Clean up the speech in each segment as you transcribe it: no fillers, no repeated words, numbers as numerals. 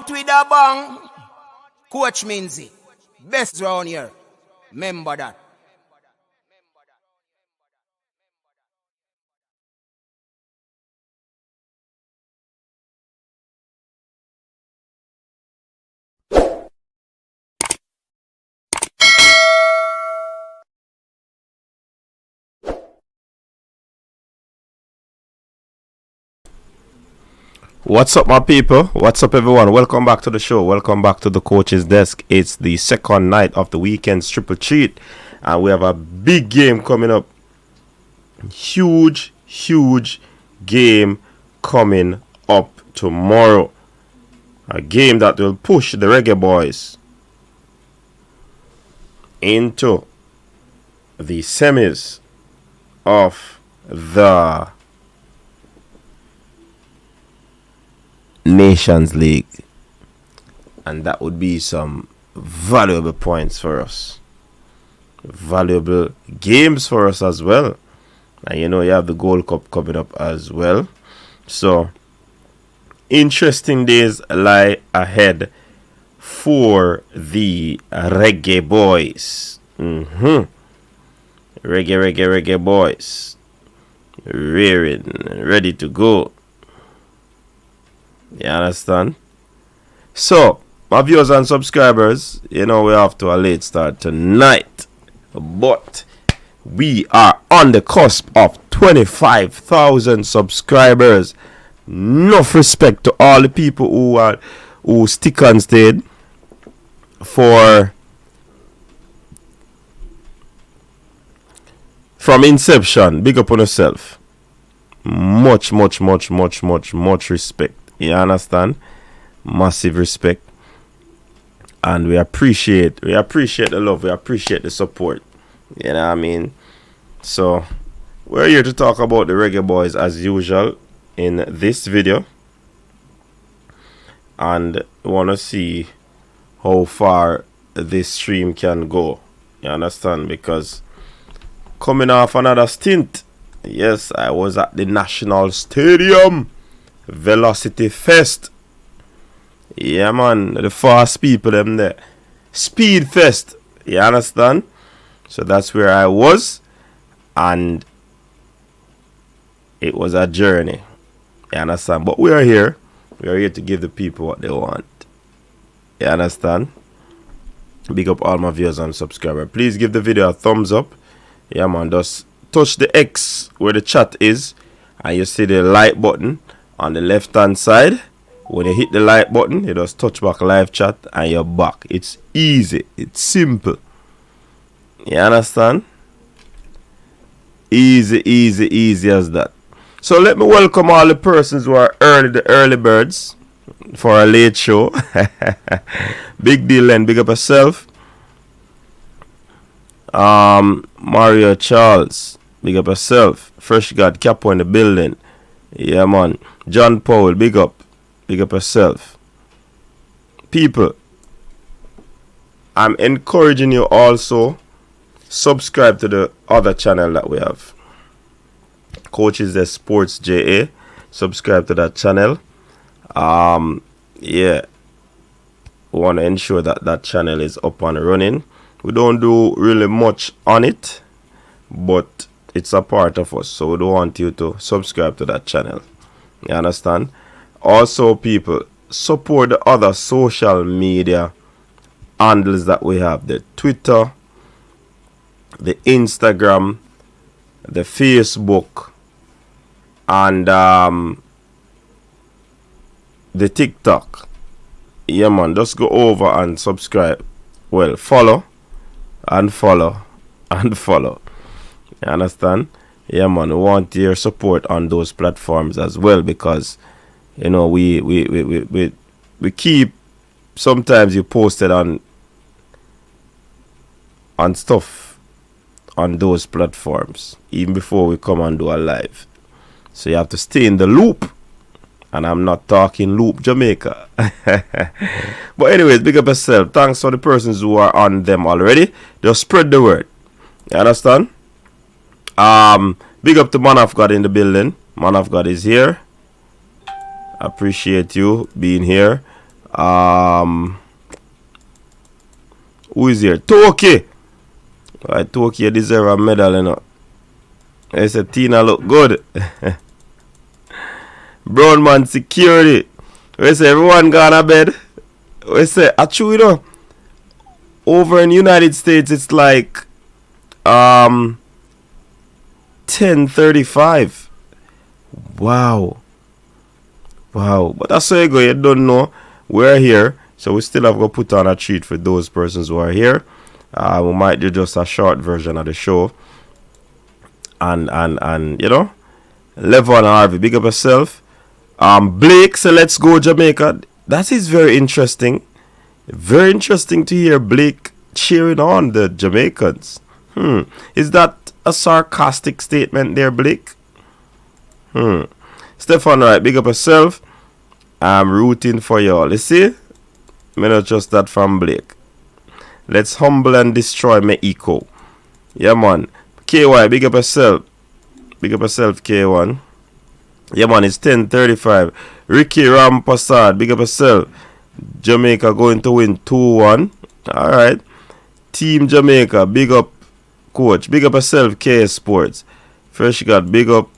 Out with a bang. Coach Minzy. Best round here. Remember that. What's up, my people? What's up, everyone? Welcome back to the show. Welcome back to the coach's desk. It's the second night of the weekend's triple treat, and we have a big game coming up. Huge game coming up tomorrow. A game that will push the Reggae Boyz into the semis of the Nations League, and that would be some valuable points for us, valuable games for us as well. And you know, you have the Gold Cup coming up as well, so interesting days lie ahead for the Reggae Boyz. Reggae Boyz, rearing, ready to go. You understand? So, my viewers and subscribers, you know we're off to a late start tonight, but we are on the cusp of 25,000 subscribers. Enough respect to all the people who stick and stayed from inception. Big up on yourself. Much respect. You understand? Massive respect. And we appreciate the love, we appreciate the support. You know what I mean? So we're here to talk about the Reggae Boyz as usual in this video. And we want to see how far this stream can go. You understand? Because coming off another stint. Yes, I was at the National Stadium Velocity Fest. Yeah, man, the fast people them there. Speed Fest. You understand? So that's where I was, and it was a journey. You understand? But we are here. We are here to give the people what they want. You understand? Big up all my viewers and subscribers. Please give the video a thumbs up. Yeah, man, just touch the X where the chat is, and you see the like button on the left hand side. When you hit the like button, you just touch back live chat and you're back. It's easy, it's simple. You understand? Easy as that. So let me welcome all the persons who are the early birds for a late show. Big deal, and big up yourself. Mario Charles, big up yourself. Fresh God Capo in the building. Yeah, man. John Powell, big up yourself. People, I'm encouraging you also subscribe to the other channel that we have. Coaches the Sports JA. Subscribe to that channel. Yeah, we want to ensure that that channel is up and running. We don't do really much on it, but it's a part of us, so we don't want you to subscribe to that channel. You understand? Also, people, support the other social media handles that we have: the Twitter, the Instagram, the Facebook, and the TikTok. Yeah, man, just go over and subscribe. Well, follow and follow and follow. You understand? Yeah, man, we want your support on those platforms as well, because you know we keep, sometimes you posted on stuff on those platforms even before we come and do a live. So you have to stay in the loop. And I'm not talking loop Jamaica. But anyways, big up yourself. Thanks for the persons who are on them already. Just spread the word. You understand? Big up to Man of God in the building. Man of God is here. Appreciate you being here. Who is here? Toki. Right, Toki deserve a medal, you know. I said Tina look good. Brown man security. We say everyone gone to bed. We say actually, you know, over in the United States it's like 10:35. Wow. But that's how you go. You don't know. We're here, so we still have to put on a treat for those persons who are here. We might do just a short version of the show. And you know, Levon Harvey, big up yourself. Blake, so let's go Jamaica. That is very interesting. Very interesting to hear Blake cheering on the Jamaicans. Is that a sarcastic statement there, Blake? Stefan, right, big up yourself. I'm rooting for y'all. You see? Me not just that from Blake. Let's humble and destroy Mexico. Yeah, man. KY, big up yourself. Big up yourself, K1. Yeah, man, it's 10:35. Ricky Rampasad, big up yourself. Jamaica going to win 2-1. Alright. Team Jamaica, big up coach. Big up yourself, KS Sports. First you got big up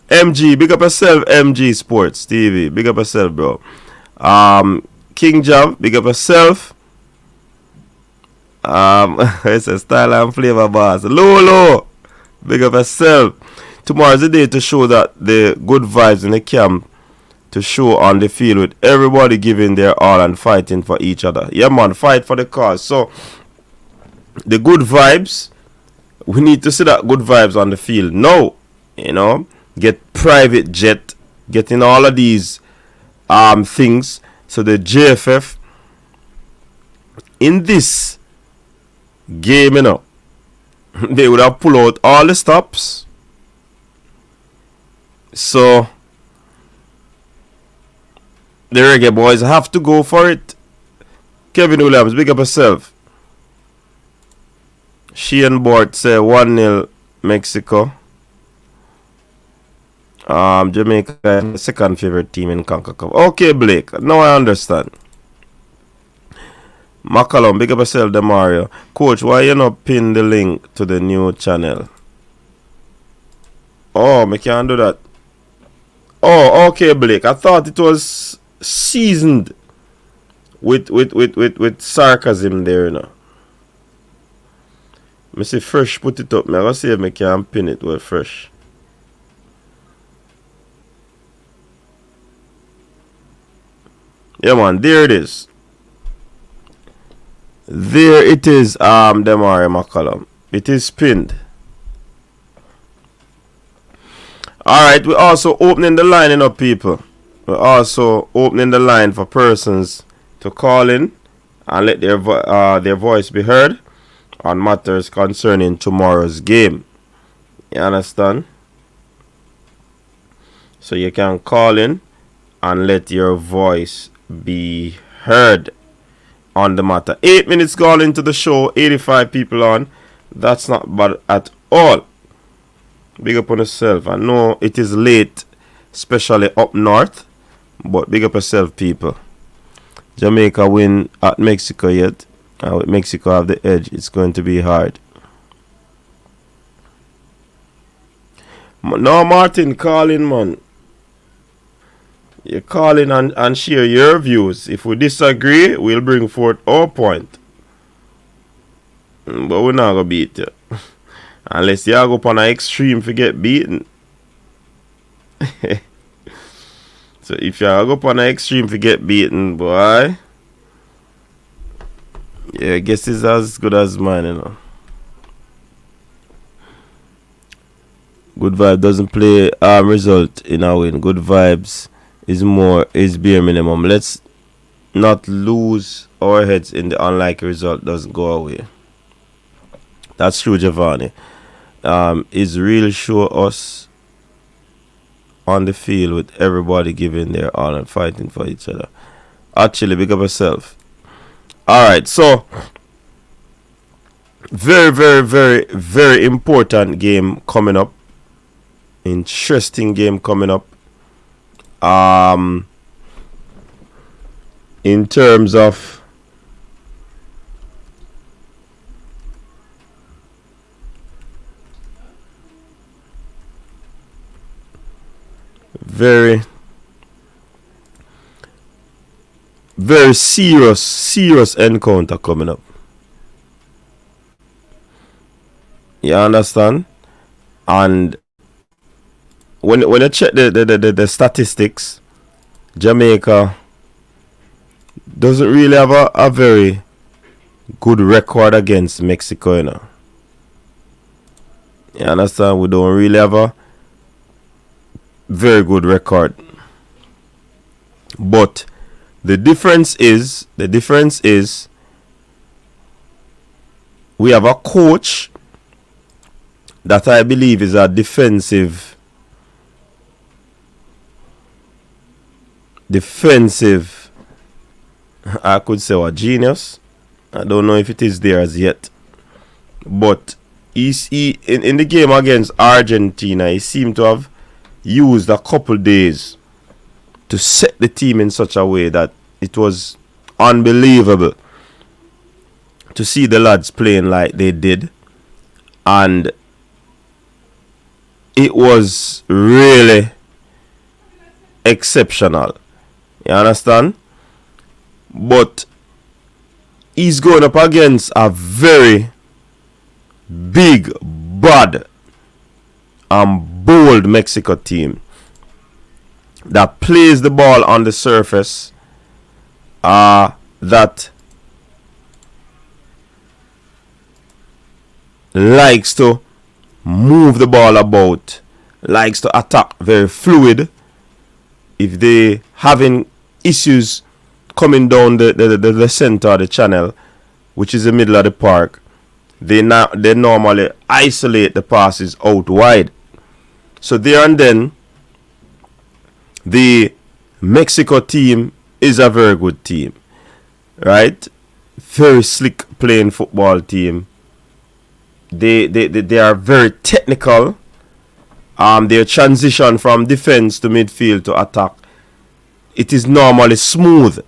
MG, big up yourself, MG Sports TV. Big up yourself, bro. King Jav, big up yourself. It's a style and flavor boss. Lolo, big up yourself. Tomorrow's the day to show that the good vibes in the camp, to show on the field with everybody giving their all and fighting for each other. Yeah, man, fight for the cause. So the good vibes, we need to see that good vibes on the field. No, you know, get private jet, getting all of these things. So the JFF in this game, you know, they would have pulled out all the stops. So the Reggae Boyz have to go for it. Kevin Williams, big up yourself. Sheehan Bort say 1-0 Mexico. Jamaica, the second favorite team in CONCACAF. Okay, Blake. Now I understand. McCallum, big up yourself, Demario. Coach, why you not pin the link to the new channel? Oh, I can't do that. Oh, okay, Blake. I thought it was seasoned with sarcasm there, you know. Me see Fresh put it up. Me gonna see if I can pin it with Fresh. Yeah, man. There it is. There it is, Demario McCallum. It is pinned. Alright, we're also opening the line, you know, people. We're also opening the line for persons to call in and let their voice be heard on matters concerning tomorrow's game. You understand? So you can call in and let your voice be heard on the matter. 8 minutes gone into the show, 85 people on. That's not bad at all. Big up on yourself. I know it is late, especially up north, but big up yourself, people. Jamaica win at Mexico yet. And with Mexico have the edge, it's going to be hard. No, Martin, call in, man. You call in and share your views. If we disagree, we'll bring forth our point. But we're not going to beat you. Unless you go up on an extreme to get beaten. So if you go up on an extreme to get beaten, boy, yeah, I guess it's as good as mine, you know. Good vibe doesn't play result in a win. Good vibes is bare minimum. Let's not lose our heads in the unlikely result doesn't go away. That's true, Giovanni. Is real show us on the field with everybody giving their all and fighting for each other. Actually, big up yourself. Alright, so very, very, very, very important game coming up. Interesting game coming up. in terms of very serious encounter coming up. You understand? And when you check the statistics, Jamaica doesn't really have a very good record against Mexico, you know. You understand? We don't really have a very good record. But the difference is we have a coach that I believe is a defensive I could say a genius. I don't know if it is there as yet. But in the game against Argentina, he seemed to have used a couple days to set the team in such a way that it was unbelievable to see the lads playing like they did. And it was really exceptional. You understand? But he's going up against a very big, bad, and bold Mexico team that plays the ball on the surface, that likes to move the ball about, likes to attack, very fluid. If they having issues coming down the center of the channel, which is the middle of the park, they normally isolate the passes out wide. So there and then, the Mexico team is a very good team, right? Very slick playing football team. They are very technical. Their transition from defense to midfield to attack, it is normally smooth.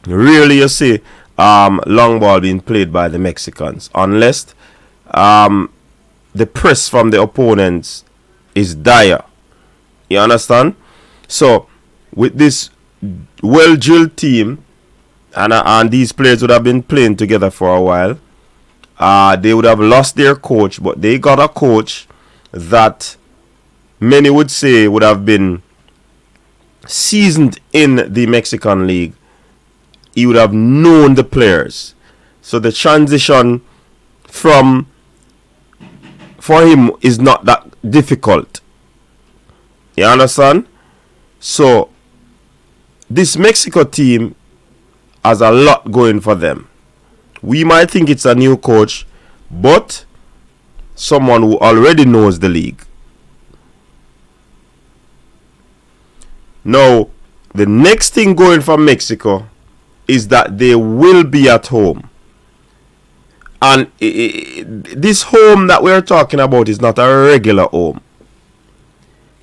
Really, you see long ball being played by the Mexicans, unless the press from the opponents is dire. You understand? So with this well-drilled team, and these players would have been playing together for a while, they would have lost their coach, but they got a coach that many would say would have been seasoned in the Mexican league. He would have known the players. So the transition for him is not that difficult. You understand? So this Mexico team has a lot going for them. We might think it's a new coach, but someone who already knows the league. Now, the next thing going for Mexico is that they will be at home. And this home that we're talking about is not a regular home.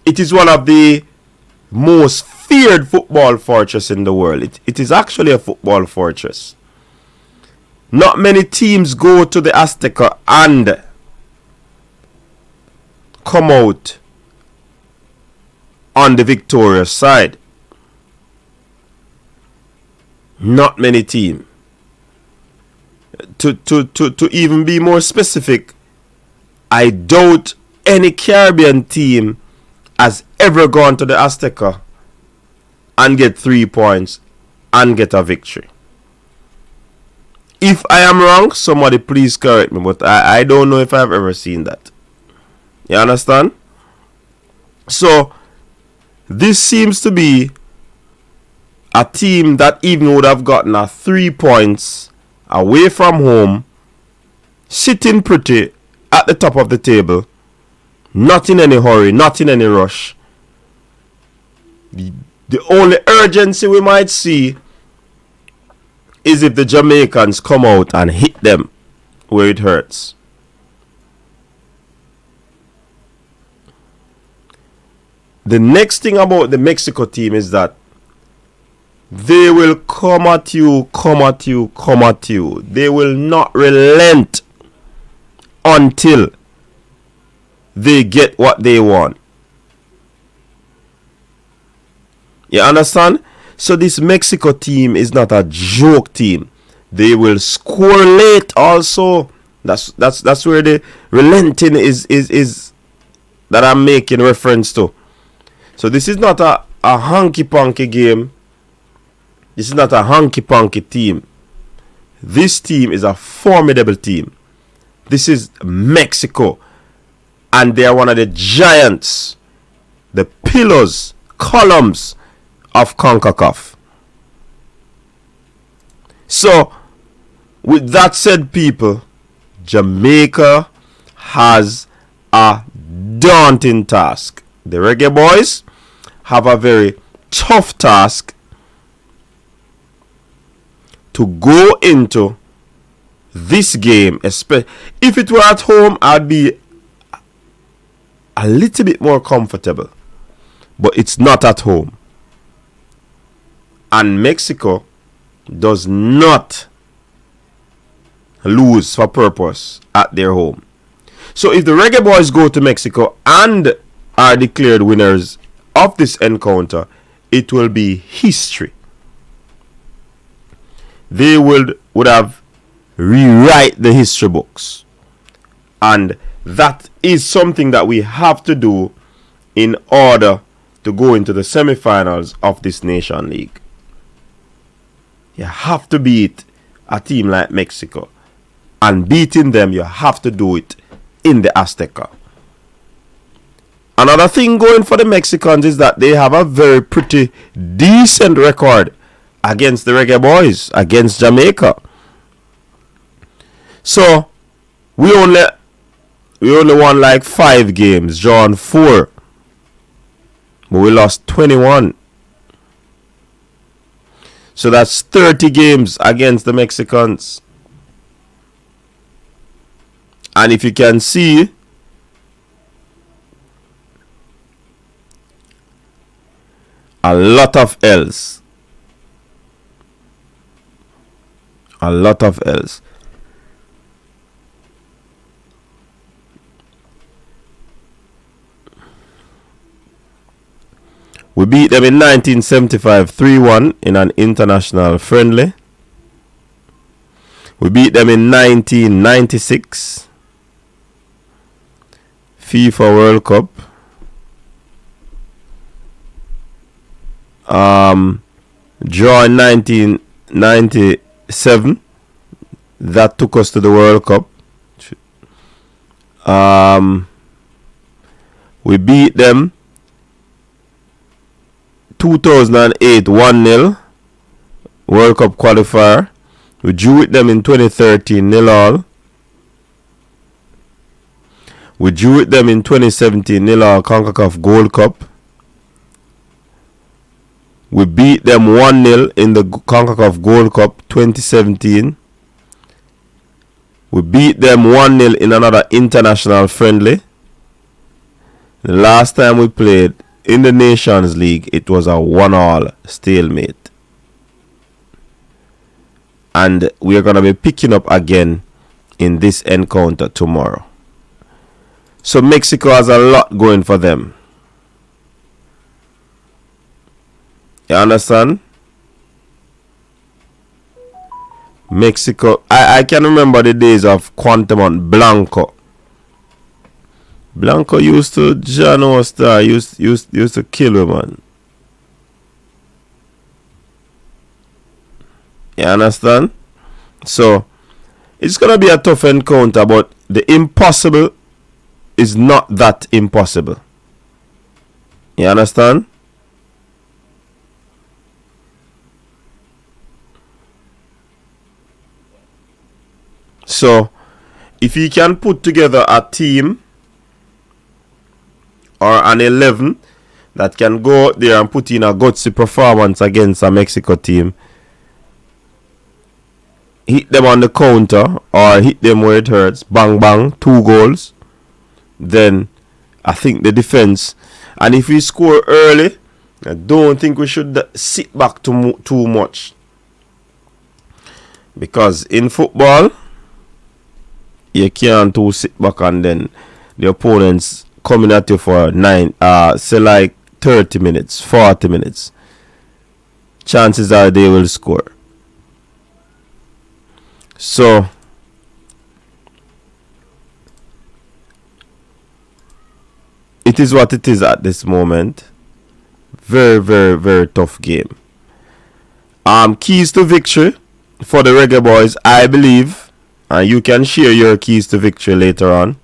It is one of the most feared football fortress in the world. It is actually a football fortress. Not many teams go to the Azteca and come out on the victorious side. Not many teams. To even be more specific, I doubt any Caribbean team has ever gone to the Azteca and get 3 points and get a victory. If I am wrong, somebody please correct me, but I don't know if I've ever seen that. You understand? So this seems to be a team that even would have gotten a 3 points away from home, sitting pretty at the top of the table, not in any hurry, not in any rush. The only urgency we might see is if the Jamaicans come out and hit them where it hurts. The next thing about the Mexico team is that They will come at you, come at you, come at you. They will not relent until they get what they want. You understand? So this Mexico team is not a joke team. They will score late also. That's where the relenting is that I'm making reference to. So this is not a hanky-panky game. This is not a hanky-panky team. This team is a formidable team. This is Mexico. And they are one of the giants, the pillars, columns of CONCACAF. So, with that said, people, Jamaica has a daunting task. The Reggae Boyz have a very tough task to go into this game. Especially if it were at home, I'd be a little bit more comfortable. But it's not at home. And Mexico does not lose for purpose at their home. So if the Reggae Boyz go to Mexico and are declared winners of this encounter, it will be history. They would have rewrite the history books. And that is something that we have to do in order to go into the semi-finals of this Nation League. You have to beat a team like Mexico. And beating them, you have to do it in the Azteca. Another thing going for the Mexicans is that they have a very pretty decent record against the Reggae Boyz, against Jamaica. So we only won like 5 games, drawn 4. But we lost 21. So that's 30 games against the Mexicans. And if you can see, a lot of L's. A lot of L's. We beat them in 1975 3-1 in an international friendly. We beat them in 1996 FIFA World Cup. Draw in 1997. That took us to the World Cup. We beat them 2008 1-0 World Cup qualifier. We drew with them in 2013 0-all. We drew with them in 2017 0-all CONCACAF Gold Cup. We beat them 1-0 in the CONCACAF Gold Cup 2017. We beat them 1-0 in another international friendly. The last time we played in the Nations League, it was a 1-all stalemate. And we are going to be picking up again in this encounter tomorrow. So Mexico has a lot going for them. You understand? Mexico. I can remember the days of Quantum Blanco. Blanco used to Jano Star, used to kill him, man. You understand? So it's gonna be a tough encounter, but the impossible is not that impossible. You understand? So if you can put together a team or an 11 that can go out there and put in a gutsy performance against a Mexico team, hit them on the counter or hit them where it hurts, bang bang, 2 goals, then I think the defense, and if we score early I don't think we should sit back too much. Because in football, you can't too sit back and then the opponents coming at you for say like 30 minutes, 40 minutes. Chances are they will score. So it is what it is at this moment. Very, very, very tough game. Keys to victory for the Reggae Boyz, I believe, and you can share your keys to victory later on.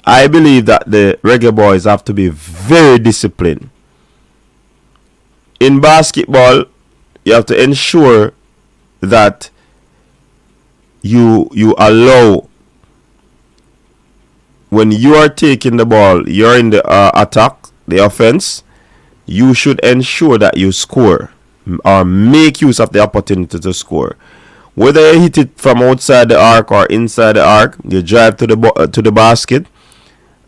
I believe that the Reggae Boyz have to be very disciplined. In basketball, you have to ensure that you allow, when you are taking the ball, you're in the attack, the offense, you should ensure that you score or make use of the opportunity to score. Whether you hit it from outside the arc or inside the arc, you drive to the basket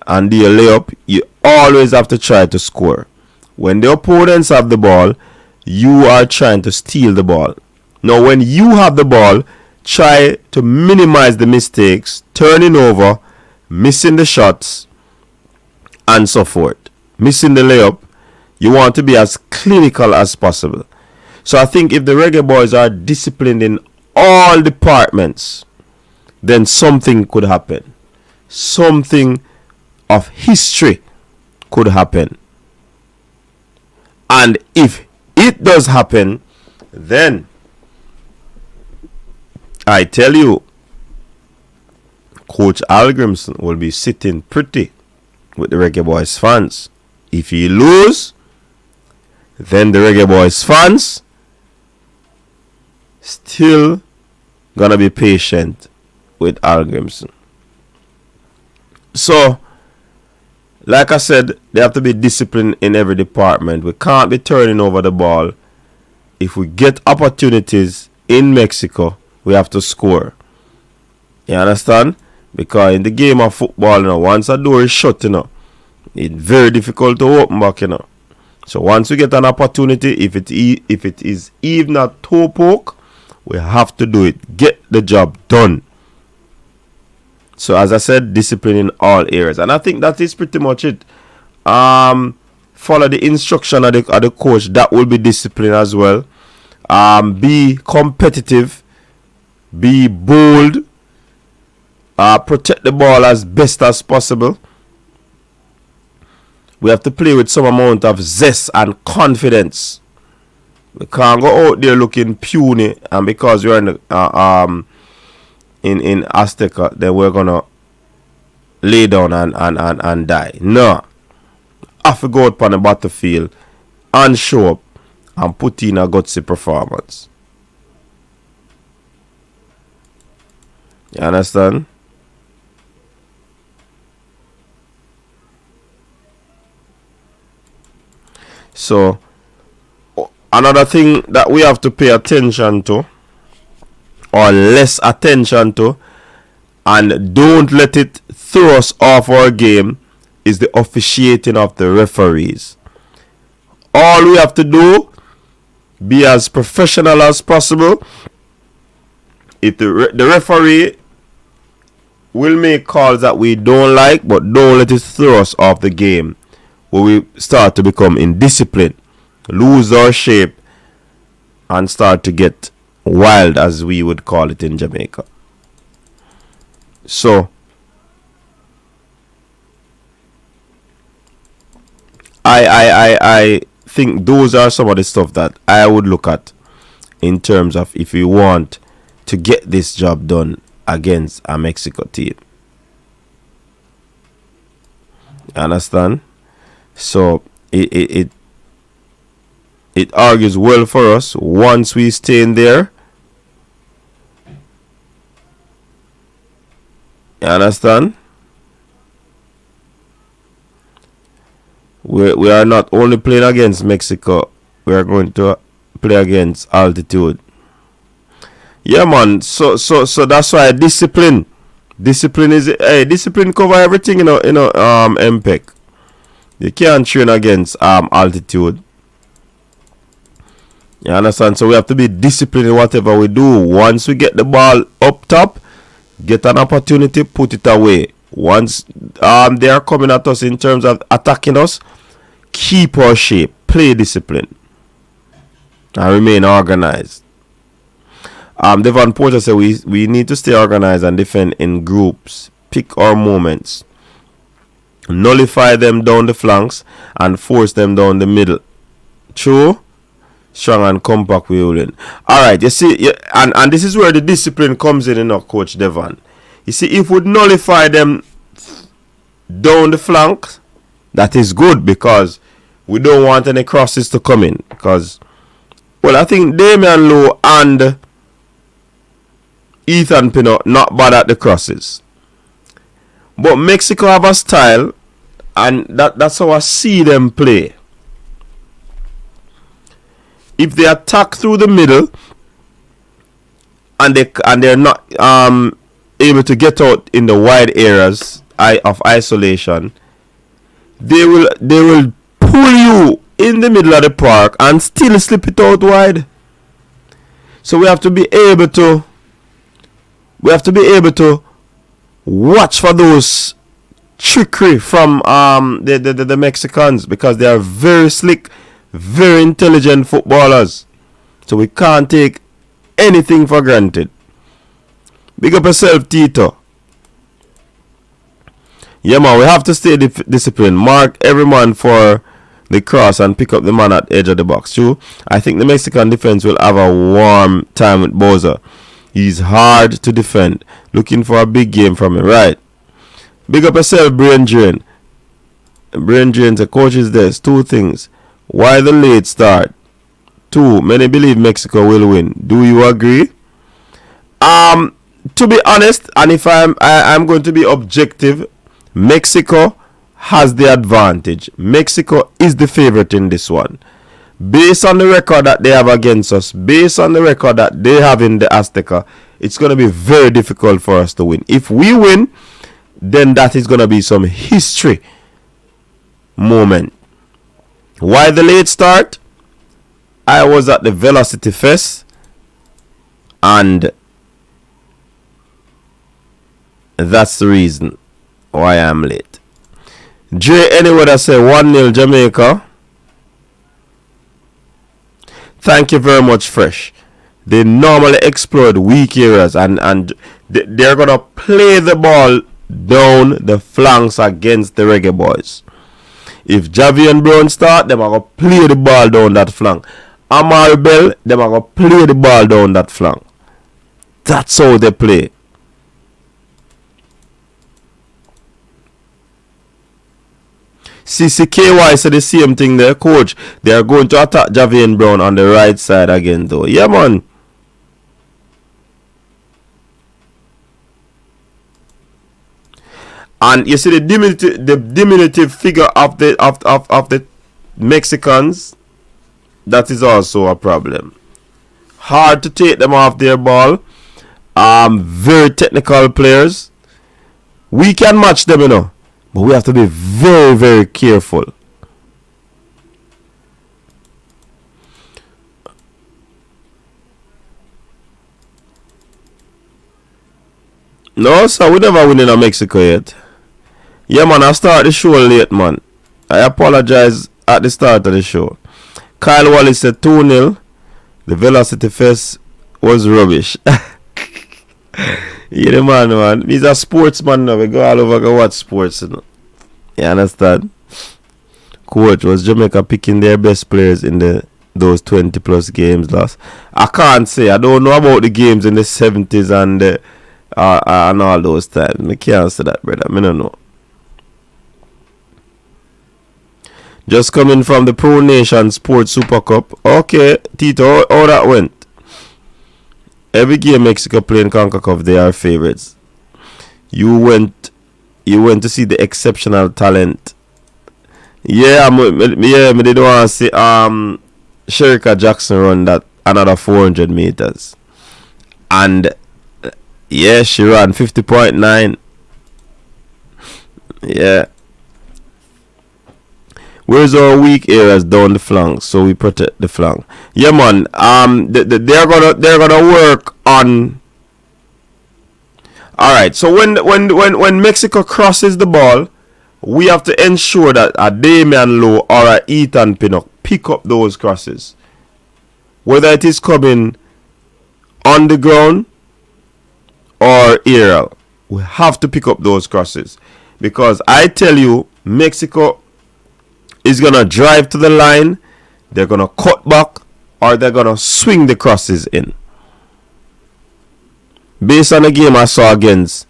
and do your layup, you always have to try to score. When the opponents have the ball, you are trying to steal the ball. Now, when you have the ball, try to minimize the mistakes, turning over, missing the shots, and so forth. Missing the layup. You want to be as clinical as possible. So I think if the Reggae Boyz are disciplined in all departments, then something could happen. Something of history could happen. And if it does happen, then I tell you, Coach Al Grimson will be sitting pretty with the Reggae Boyz fans. If he lose, then the Reggae Boyz fans still gonna be patient with Al Grimson. So, like I said, they have to be disciplined in every department. We can't be turning over the ball. If we get opportunities in Mexico, we have to score. You understand? Because in the game of football, once a door is shut, it's very difficult to open back, So once we get an opportunity, if it is even a toe poke, we have to do it. Get the job done. So as I said, discipline in all areas. And I think that is pretty much it. Follow the instruction of the coach. That will be discipline as well. Be competitive. Be bold. Protect the ball as best as possible. We have to play with some amount of zest and confidence. We can't go out there looking puny, and because we're in the in Azteca, then we're gonna lay down and die. No, I have to go out on the battlefield and show up and put in a gutsy performance. You understand? So, another thing that we have to pay attention to, or less attention to, and don't let it throw us off our game, is the officiating of the referees. All we have to do, be as professional as possible. If the referee will make calls that we don't like, but don't let it throw us off the game, where we start to become indisciplined, lose our shape, and start to get wild, as we would call it in Jamaica. So, I think those are some of the stuff that I would look at in terms of if we want to get this job done against a Mexico team. You understand? So it argues well for us once we stay in there. You understand? We are not only playing against Mexico, we are going to play against altitude. Yeah, man. So that's why discipline is discipline cover everything, MPEC. You can't train against altitude. You understand? So we have to be disciplined in whatever we do. Once we get the ball up top, get an opportunity, put it away. Once they are coming at us in terms of attacking us, keep our shape, play discipline, and remain organized. Devon Porter said we need to stay organized and defend in groups. Pick our moments. Nullify them down the flanks and force them down the middle. True? Strong and compact we will win. Alright, you see, and this is where the discipline comes in, Coach Devon. You see, if we nullify them down the flanks, that is good because we don't want any crosses to come in. Because, well, I think Damian Lowe and Ethan Pinot not bad at the crosses. But Mexico have a style, and that's how I see them play. If they attack through the middle and they're not able to get out in the wide areas of isolation, they will pull you in the middle of the park and still slip it out wide. So we have to be able to watch for those trickery from the Mexicans, because they are very slick, very intelligent footballers. So we can't take anything for granted. Big up yourself, Tito. Yeah, man, we have to stay disciplined. Mark every man for the cross and pick up the man at the edge of the box. True, I think the Mexican defense will have a warm time with Boza. He's hard to defend. Looking for a big game from him. Right. Big up yourself, Brain Drain. Brain Drain, the coach is this. Two things. Why the late start? Two, many believe Mexico will win. Do you agree? To be honest, and if I'm going to be objective, Mexico has the advantage. Mexico is the favorite in this one. Based on the record that they have against us, based on the record that they have in the Azteca, it's going to be very difficult for us to win. If we win, then that is going to be some history moment. Why the late start? I was at the Velocity Fest and that's the reason why I'm late. Jay Anywood, I say 1-0 Jamaica. Thank you very much, Fresh. They normally exploit weak areas and they're going to play the ball down the flanks against the Reggae Boyz. If Javi and Brown start, them are going to play the ball down that flank. Amal Bell, them are going to play the ball down that flank. That's how they play. CCKY said the same thing there, coach. They are going to attack Javian Brown on the right side again, though. Yeah, man. And you see the diminutive figure of the Mexicans. That is also a problem. Hard to take them off their ball. Very technical players. We can match them, you know. But we have to be very, very careful. No, sir, we never win in Mexico yet. Yeah, man, I started the show late, man. I apologize at the start of the show. Kyle Wallace said 2-0. The Velocity Fest was rubbish. Yeah, the man. He's a sportsman now. We go all over go watch sports, you know. You understand? Coach, was Jamaica picking their best players in those 20 plus games last? I can't say. I don't know about the games in the 70s and all those times. I can't say that, brother. I don't know. Just coming from the Pro Nation Sports Super Cup. Okay, Tito, how that went? Every game Mexico playing CONCACAF, they are favorites. You went to see the exceptional talent. Yeah, me did want to see Sherika Jackson run that another 400 meters. And yeah, she ran 50.9. Yeah. Where's our weak areas down the flank, so we protect the flank. Yeah, man. They're gonna work on. All right. So when Mexico crosses the ball, we have to ensure that a Damian Lowe or a Ethan Pinnock pick up those crosses, whether it is coming on the ground or aerial. We have to pick up those crosses, because I tell you, Mexico is gonna drive to the line, they're gonna cut back, or they're gonna swing the crosses in. Based on the game I saw against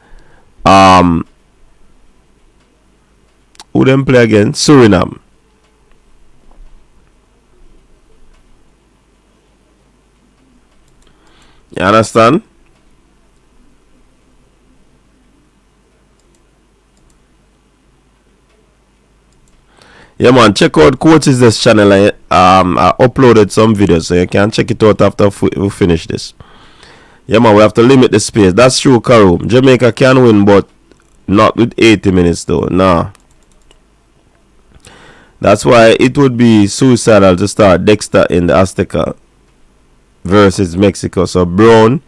who them play against? Suriname. You understand? Yeah, man, check out Coaches This channel. I uploaded some videos, so you can check it out after we finish this. Yeah, man, we have to limit the space. That's true, Karoom. Jamaica can win, but not with 80 minutes, though. Nah. That's why it would be suicidal to start Dexter in the Azteca versus Mexico. So Brown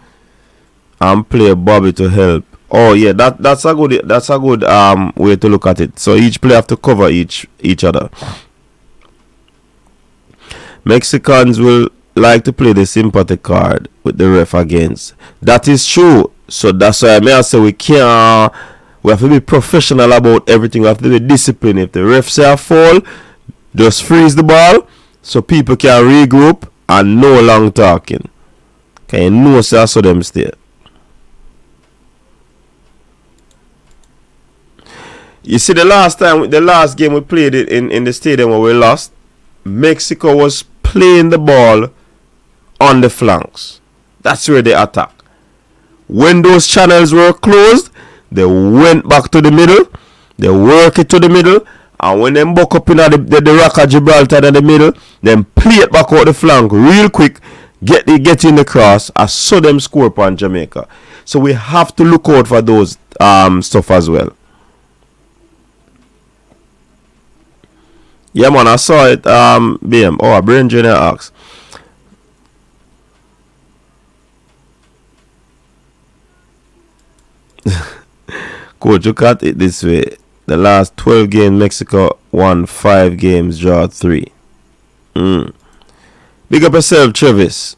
and play Bobby to help. Oh yeah, that's a good way to look at it. So each player have to cover each other. Mexicans will like to play the sympathy card with the ref against. That is true. So that's why I say we have to be professional about everything. We have to be disciplined. If the ref say a foul, just freeze the ball so people can regroup and no long talking. Can you know say so them stay. You see, the last game we played it in the stadium where we lost, Mexico was playing the ball on the flanks. That's where they attack. When those channels were closed, they went back to the middle, they work it to the middle, and when they buck up in the Rock of Gibraltar in the middle, then play it back out the flank real quick, get in the cross, and so them score upon Jamaica. So we have to look out for those stuff as well. Yeah, man, I saw it. BM. Oh, a Brain Junior asks. Coach, look at it this way. The last 12 games, Mexico won 5 games, draw 3. Big up yourself, Travis.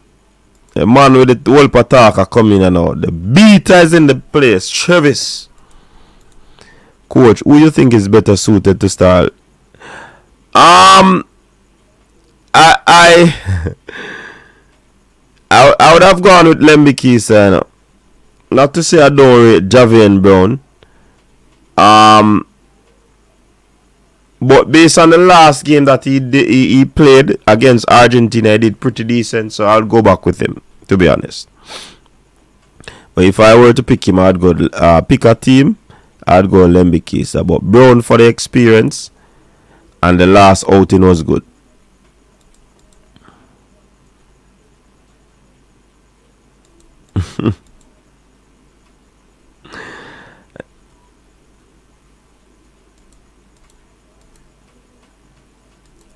The man with the whole pataka coming and out. The beater is in the place, Travis. Coach, who you think is better suited to start? I would have gone with Lembikisa. Not to say I don't rate Javian Brown. But based on the last game that he played against Argentina, he did pretty decent. So I'll go back with him, to be honest. But if I were to pick him, I'd go pick a team. I'd go Lembikisa. But Brown for the experience. And the last outing was good.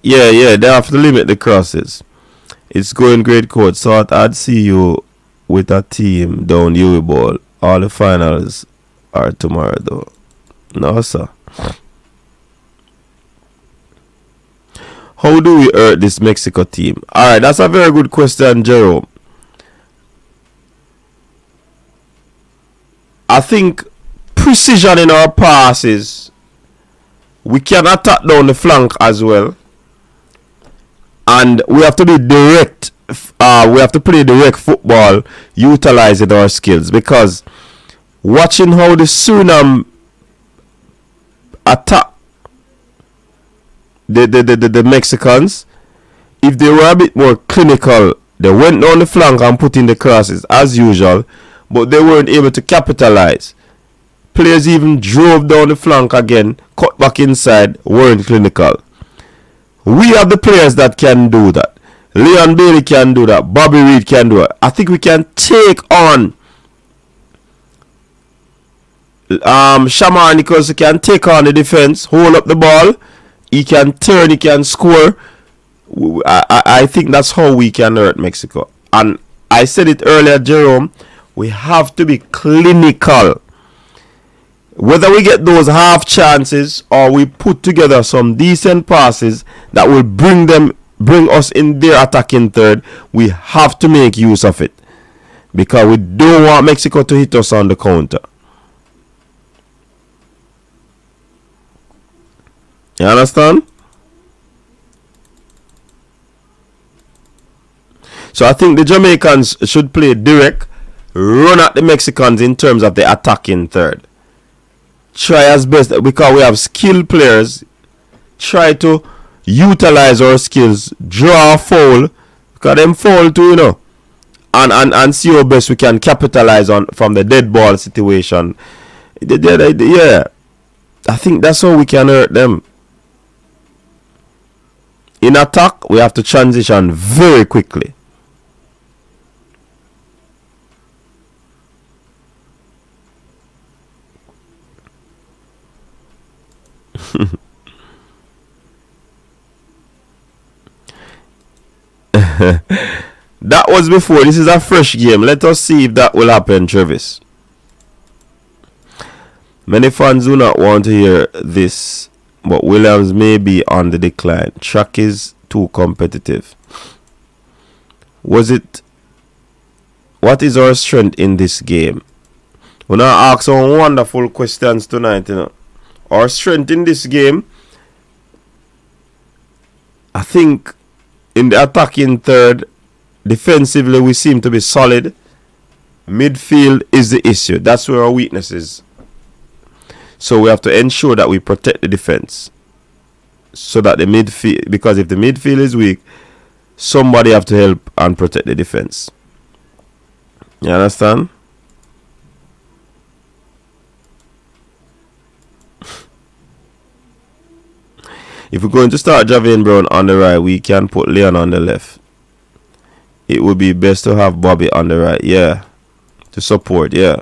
Yeah, they have to limit the crosses. It's going great, coach. So I'd see you with a team down Huey Ball. All the finals are tomorrow, though. No, sir. How do we hurt this Mexico team? Alright, that's a very good question, Jerome. I think precision in our passes. We can attack down the flank as well. And we have to be direct. We have to play direct football, utilizing our skills. Because watching how the Suriname attack the Mexicans, if they were a bit more clinical, they went down the flank and put in the crosses as usual, but they weren't able to capitalize. Players even drove down the flank again, cut back inside, weren't clinical. We have the players that can do that. Leon Bailey can do that. Bobby Reed can do it. I think we can take on Shamar Nichols can take on the defense, hold up the ball, He can turn, he can score. I think that's how we can hurt Mexico. And I said it earlier, Jerome, we have to be clinical. Whether we get those half chances or we put together some decent passes that will bring us in their attacking third, we have to make use of it. Because we don't want Mexico to hit us on the counter. You understand? So I think the Jamaicans should play direct, run at the Mexicans in terms of the attacking third. Try as best, because we have skilled players, try to utilize our skills, draw a foul, because them foul too, you know, and see how best we can capitalize on from the dead ball situation. Yeah, I think that's how we can hurt them. In attack, we have to transition very quickly. That was before. This is a fresh game. Let us see if that will happen, Travis. Many fans do not want to hear this, but Williams may be on the decline. Track is too competitive. What is our strength in this game? We're now ask some wonderful questions tonight, you know. Our strength in this game, I think in the attacking third, defensively we seem to be solid. Midfield is the issue. That's where our weakness is. So we have to ensure that we protect the defense. So that the midfield, because if the midfield is weak, somebody have to help and protect the defense. You understand? If we're going to start Javian Brown on the right, we can put Leon on the left. It would be best to have Bobby on the right, yeah. To support, yeah.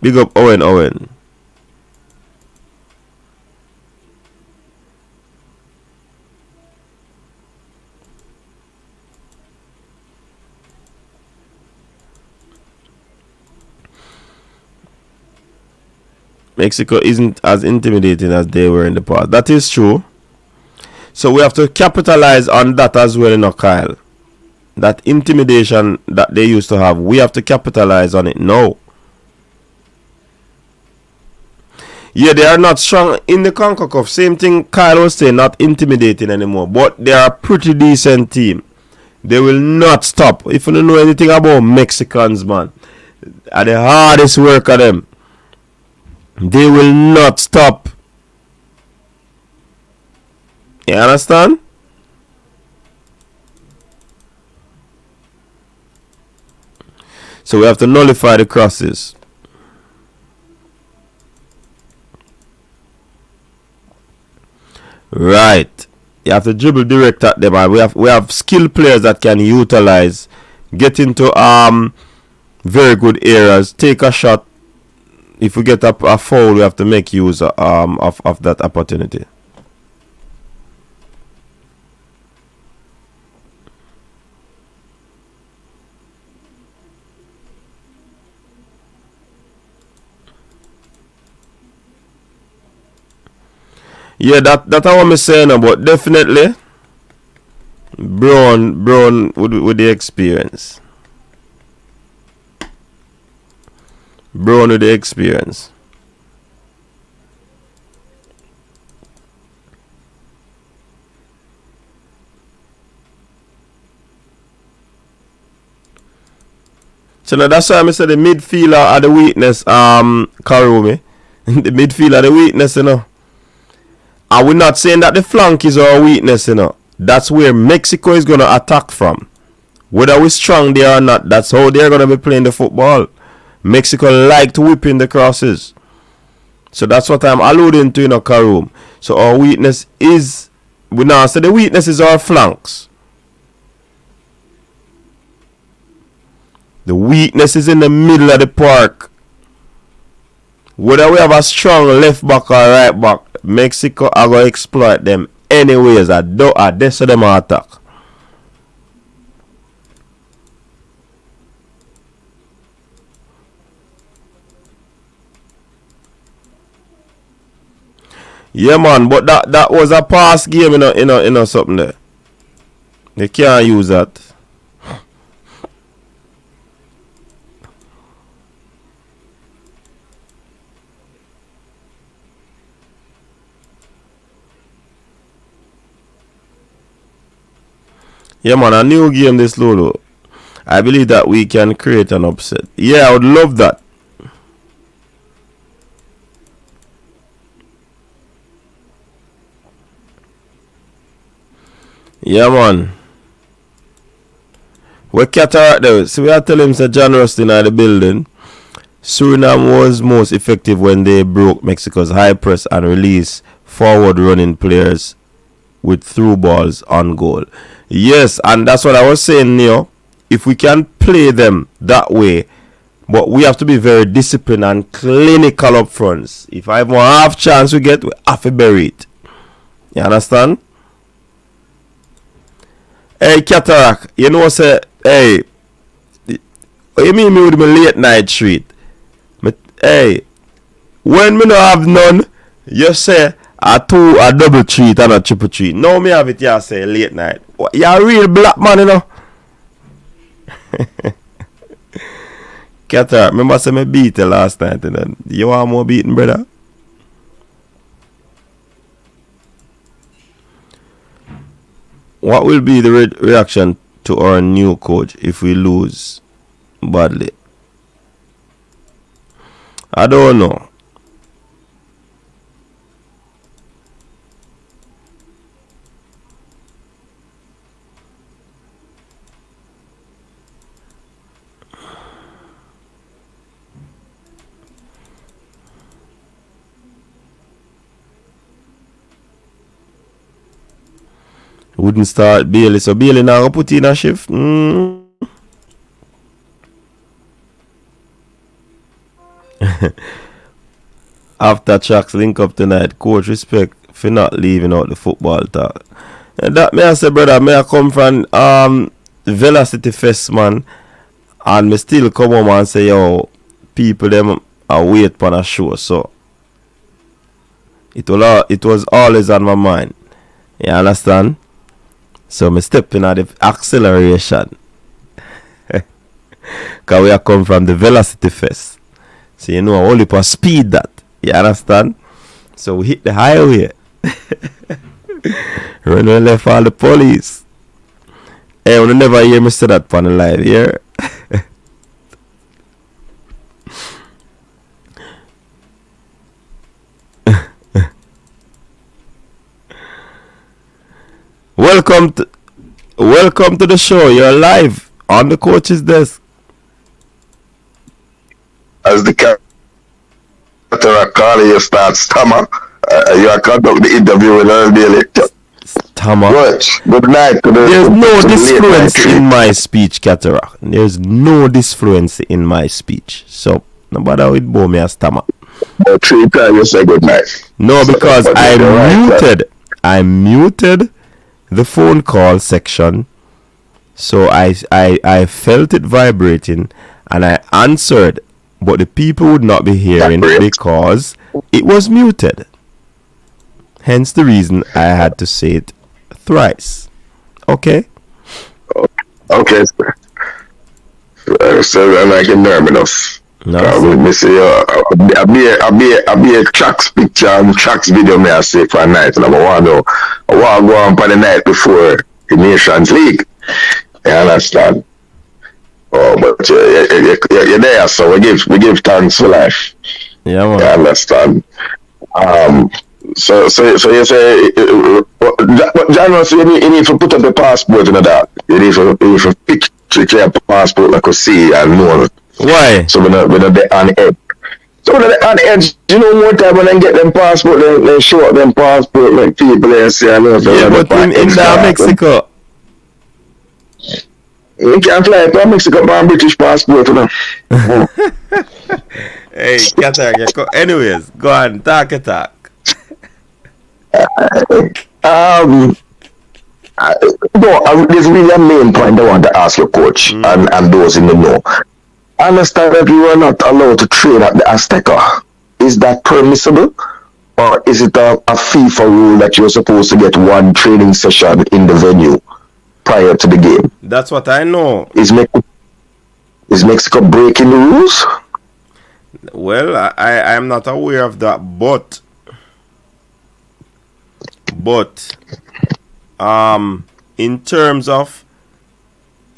Big up Owen. Mexico isn't as intimidating as they were in the past. That is true. So we have to capitalize on that as well, you know, Kyle. That intimidation that they used to have, we have to capitalize on it now. Yeah, they are not strong in the CONCACAF. Same thing Kyle was saying, not intimidating anymore. But they are a pretty decent team. They will not stop. If you don't know anything about Mexicans, man, are the hardest work of them. They will not stop. You understand? So we have to nullify the crosses. Right. You have to dribble direct at them. We have skilled players that can utilize, get into very good areas, take a shot. If we get a foul, we have to make use of that opportunity. Yeah, that I want me saying about definitely Brown with the experience. Brown with the experience. So now that's why I said the midfielder are the weakness, Karumi. The midfielder are the weakness, you know. And we're not saying that the flank is our weakness, you know. That's where Mexico is going to attack from. Whether we're strong there or not, that's how they're going to be playing the football. Mexico like to whip in the crosses. So that's what I'm alluding to, you know, Karoom. So our weakness is, we now say the weakness is our flanks. The weakness is in the middle of the park. Whether we have a strong left back or right back, Mexico are going to exploit them anyways. I that's them attack. Yeah, man, but that was a pass game, something there. They can't use that. Yeah, man, a new game this Lolo. I believe that we can create an upset. Yeah, I would love that. Yeah, man. We Cataract there. So we are telling him that John Rustin at the building. Suriname was most effective when they broke Mexico's high press and released forward running players with through balls on goal. Yes, and that's what I was saying, Neo. If we can play them that way, but we have to be very disciplined and clinical up front. If I have one half chance we get, we have to bury it. You understand? Hey, Cataract, you know, say, hey, what you mean me with my late night treat? Hey, when me no have none, you say a double treat and a triple treat. Now me have it, you say late night. You're a real black man, you know. Cataract, remember say me beat you last night, and then you want more beating, brother? What will be the reaction to our new coach if we lose badly? I don't know. Wouldn't start Bailey, so Bailey now put in a shift. After Chuck's link up tonight, coach respect for not leaving out the football talk. And that may I say, brother, may I come from Velocity Fest, man, and me still come home and say, yo, people them are wait for a show, so it was always on my mind. You understand? So me stepping at the acceleration. Cause we are come from the Velocity Fest. So you know only for speed that. You understand? So we hit the highway. Run left all the police. Hey, you never hear me say that on the live here. Welcome to the show. You're live on the coach's desk. As the Cataract call you start stammer, you are conduct the interview with Earl Bailey. Stammer. Good night. There's no disfluency in my speech, Cataract. There's no disfluency in my speach. So nobody with bow me a stammer. But 3 times you say good night. No, because I muted the phone call section, so I felt it vibrating and I answered, but the people would not be hearing because it was muted. Hence the reason I had to say it thrice. Okay? Okay, sir. So I'm like nerve enough. No, me say I be a tracks picture and tracks video me I say for a night, and I want to go on for the night before the Nations League. You understand? Oh, but you're there, so we give thanks for life. Yeah, man. You understand? So you say, John, so you need to put up the passport in that. You need to picture your passport like you see and know. Why? So we're not on edge. So we're not on edge. You know, more time when they get them passport, they show up them passport like people and say, I know. Yeah, but in Mexico. You can't fly to Mexico by a British passport, you know. Hey, Hey, anyways, go on, talk a talk. There's really a main point I want to ask your coach and those in the know. I understand that you are not allowed to train at the Azteca. Is that permissible? Or is it a FIFA rule that you're supposed to get one training session in the venue prior to the game? That's what I know. Is Mexico breaking the rules? Well, I am not aware of that, but in terms of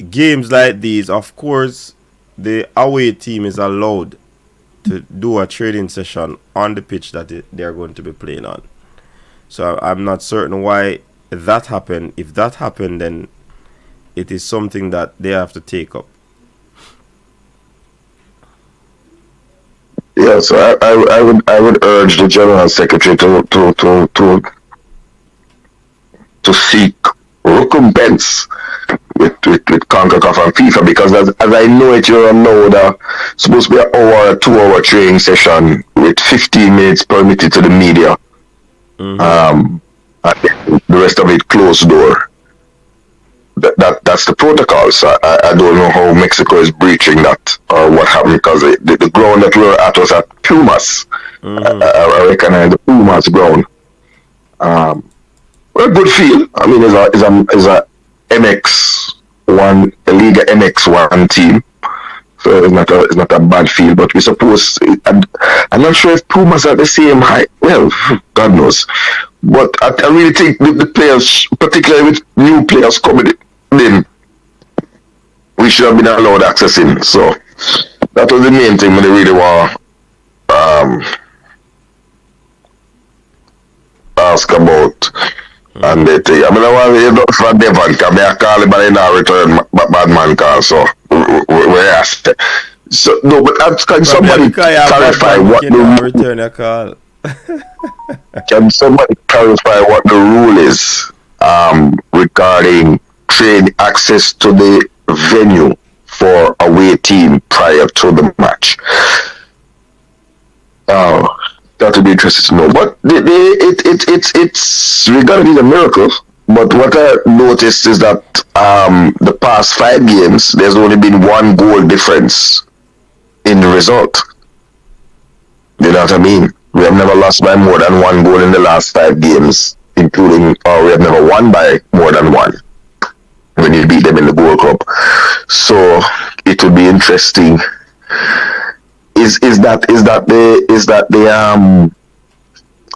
games like these, of course, the away team is allowed to do a training session on the pitch that they are going to be playing on. So I'm not certain why that happened. If that happened, then it is something that they have to take up. Yeah, so I would urge the General Secretary to seek recompense with CONCACAF and FIFA, because as I know it, you're allowed supposed to be an hour, 2-hour training session with 15 minutes permitted to the media. And the rest of it closed door. That's the protocol. So I don't know how Mexico is breaching that or what happened, because the ground that we were at was at Pumas. I recognize the Pumas ground. Well, good field. I mean, is a MX1, a Liga MX1 team. So it's not a bad field, but we suppose I'm not sure if Pumas are the same height. Well, God knows. But I really think the players, particularly with new players coming in, we should have been allowed access in. So that was the main thing when they really want ask about. And they think, I mean, I want to do for Devon, because I call him, but he now return bad man call, so we asked. So, no, but can somebody clarify what the return a call? Can somebody clarify what the rule is regarding trade access to the venue for away team prior to the match? That would be interesting to know. But it's regarding a miracle. But what I noticed is that the past 5 games, there's only been 1 goal difference in the result. You know what I mean? We have never lost by more than 1 goal in the last 5 games, including, or we have never won by more than 1 when you beat them in the Gold Cup. So it will be interesting. Is that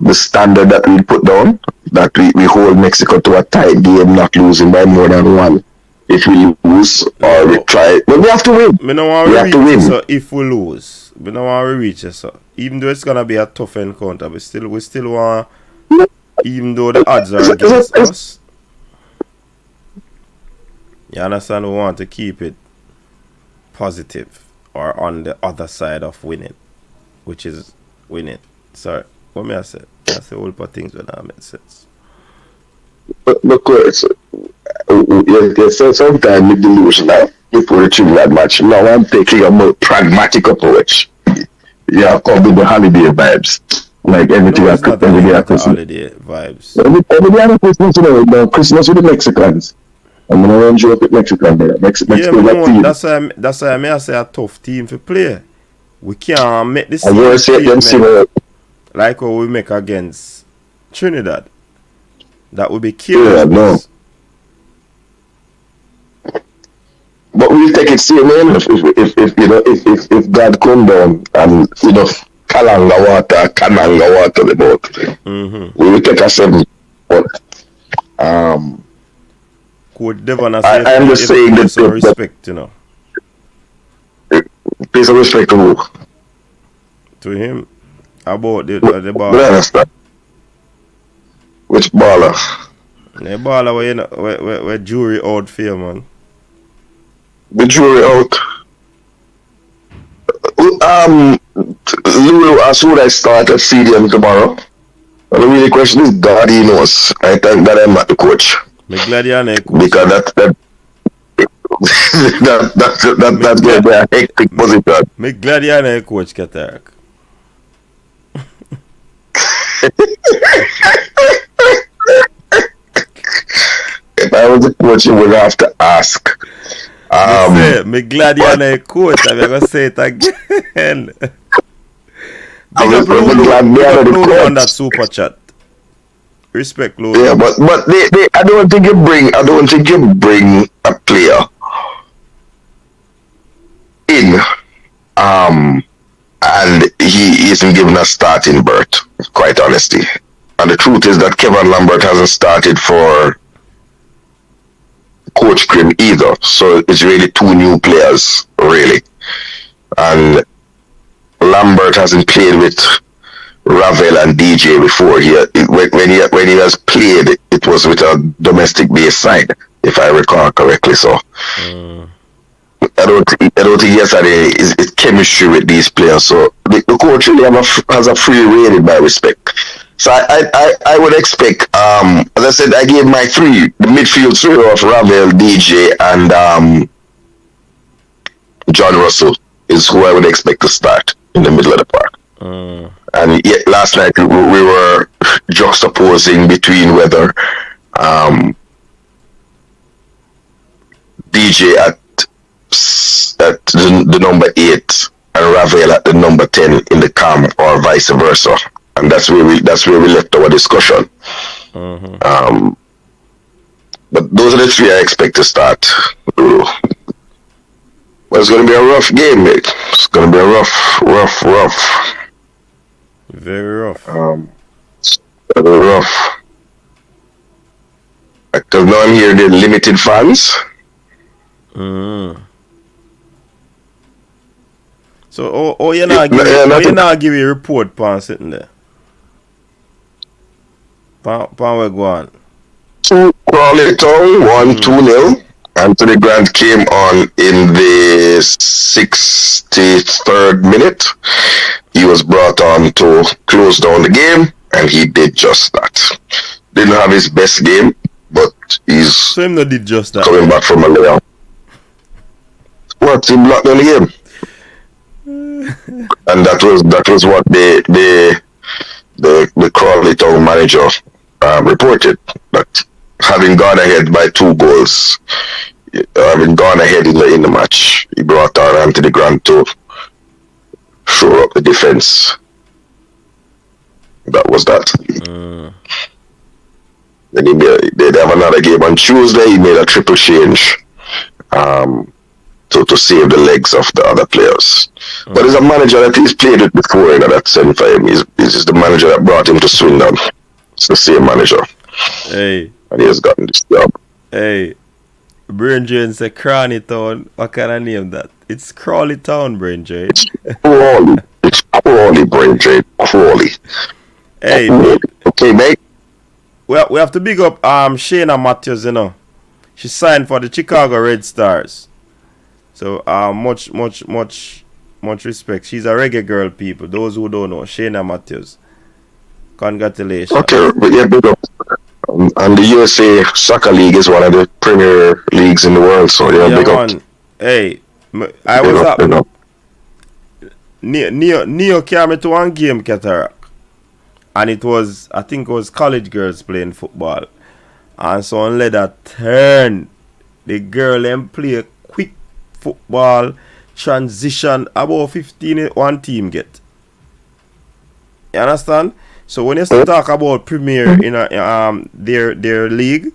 the standard that we put down, that we hold Mexico to a tight game, not losing by more than 1? If we lose or we try, but we have to win. We have to win. So if we lose, we don't want to reach it. So even though it's gonna be a tough encounter, we still want, even though the odds are against us. You understand? We want to keep it positive, or on the other side of winning, which is winning. Sorry, what may I say? I say all for things when that makes sense. But sometimes with delusional before reaching that match. Now I'm taking a more pragmatic approach. Yeah, come with the holiday vibes. Like everything I could holiday vibes. Every day after Christmas, Christmas with the Mexicans. I'm gonna run you up with Mexican there. Mexico team. That's why I say a tough team to play. We can't make this team like what we make against Trinidad. That would be killers. Yeah, no. But we'll take it serious if God come down and Kananga water the boat. We will take a 7. But Could Devon I am just saying that respect, Place of respect to who? To him. About the baller. I understand. Which baller? The baller where jury out for you, man. The jury out. Lulu, as soon as I start at CDM tomorrow, and the really question is, God, he knows. I thank that I'm not the coach. I'm glad you're not coach. Because that's going to be a hectic position. I'm glad you're not coach, Katark. If I was a coach, you would have to ask. Me glad you're not a coach. I'm gonna say it again. Big up Lulu on that super chat. Respect Lulu. Yeah, but they I don't think you bring a player in and he isn't given a starting berth, quite honestly. And the truth is that Kevin Lambert hasn't started for Coach Krim either. So it's really two new players, really. And Lambert hasn't played with Ravel and DJ before. When he has played, it was with a domestic based side, if I recall correctly. So I don't think yesterday is chemistry with these players. So the coach really has a free rein, in my respect. So I would expect, as I said, I gave my three, the midfield trio of Ravel, DJ, and John Russell is who I would expect to start in the middle of the park. And yet last night we were juxtaposing between whether DJ at the number 8 and Ravel at the number 10 in the camp, or vice versa. And that's where we left our discussion. But those are the three I expect to start. But it's going to be a rough game, mate. It's going to be a rough. Very rough. Very rough. Because now I'm hearing the limited fans. So, you're not giving a report pan sitting there. Pan we go on. Crawley Town 1-2-0. Anthony Grant came on in the 63rd minute. He was brought on to close down the game, and he did just that. Didn't have his best game, but he's so him not did just that. Coming back from a layoff. What, he blocked on the game? And that was what the Crawley Town manager reported, that having gone ahead by 2 goals, having gone ahead in the match, he brought on Anthony Grant to shore up the defense. That was that. Then they have another game on Tuesday. He made a triple change to save the legs of the other players. But he's a manager that he's played with before in that sense for him. He's the manager that brought him to Swindon. It's the same manager. Hey. And he has gotten this job. Hey. Brain Drain say Crawley Town. What can I name that? It's Crawley Town, Brain Drain. It's Crawley, Brain Drain. Crawley. Hey. Okay, mate. Well, we have to big up Shayna Matthews, you know. She signed for the Chicago Red Stars. So much respect. She's a reggae girl, people. Those who don't know, Shayna Matthews. Congratulations. Okay, but yeah, big up. And the USA Soccer League is one of the premier leagues in the world, so yeah, big up. Hey, I was up. Neo came me to one game, Cataract. And I think it was college girls playing football. And so on let that turn. The girl them play quick football, transition, about 15 one team get. You understand? So when you talk about premier in their league,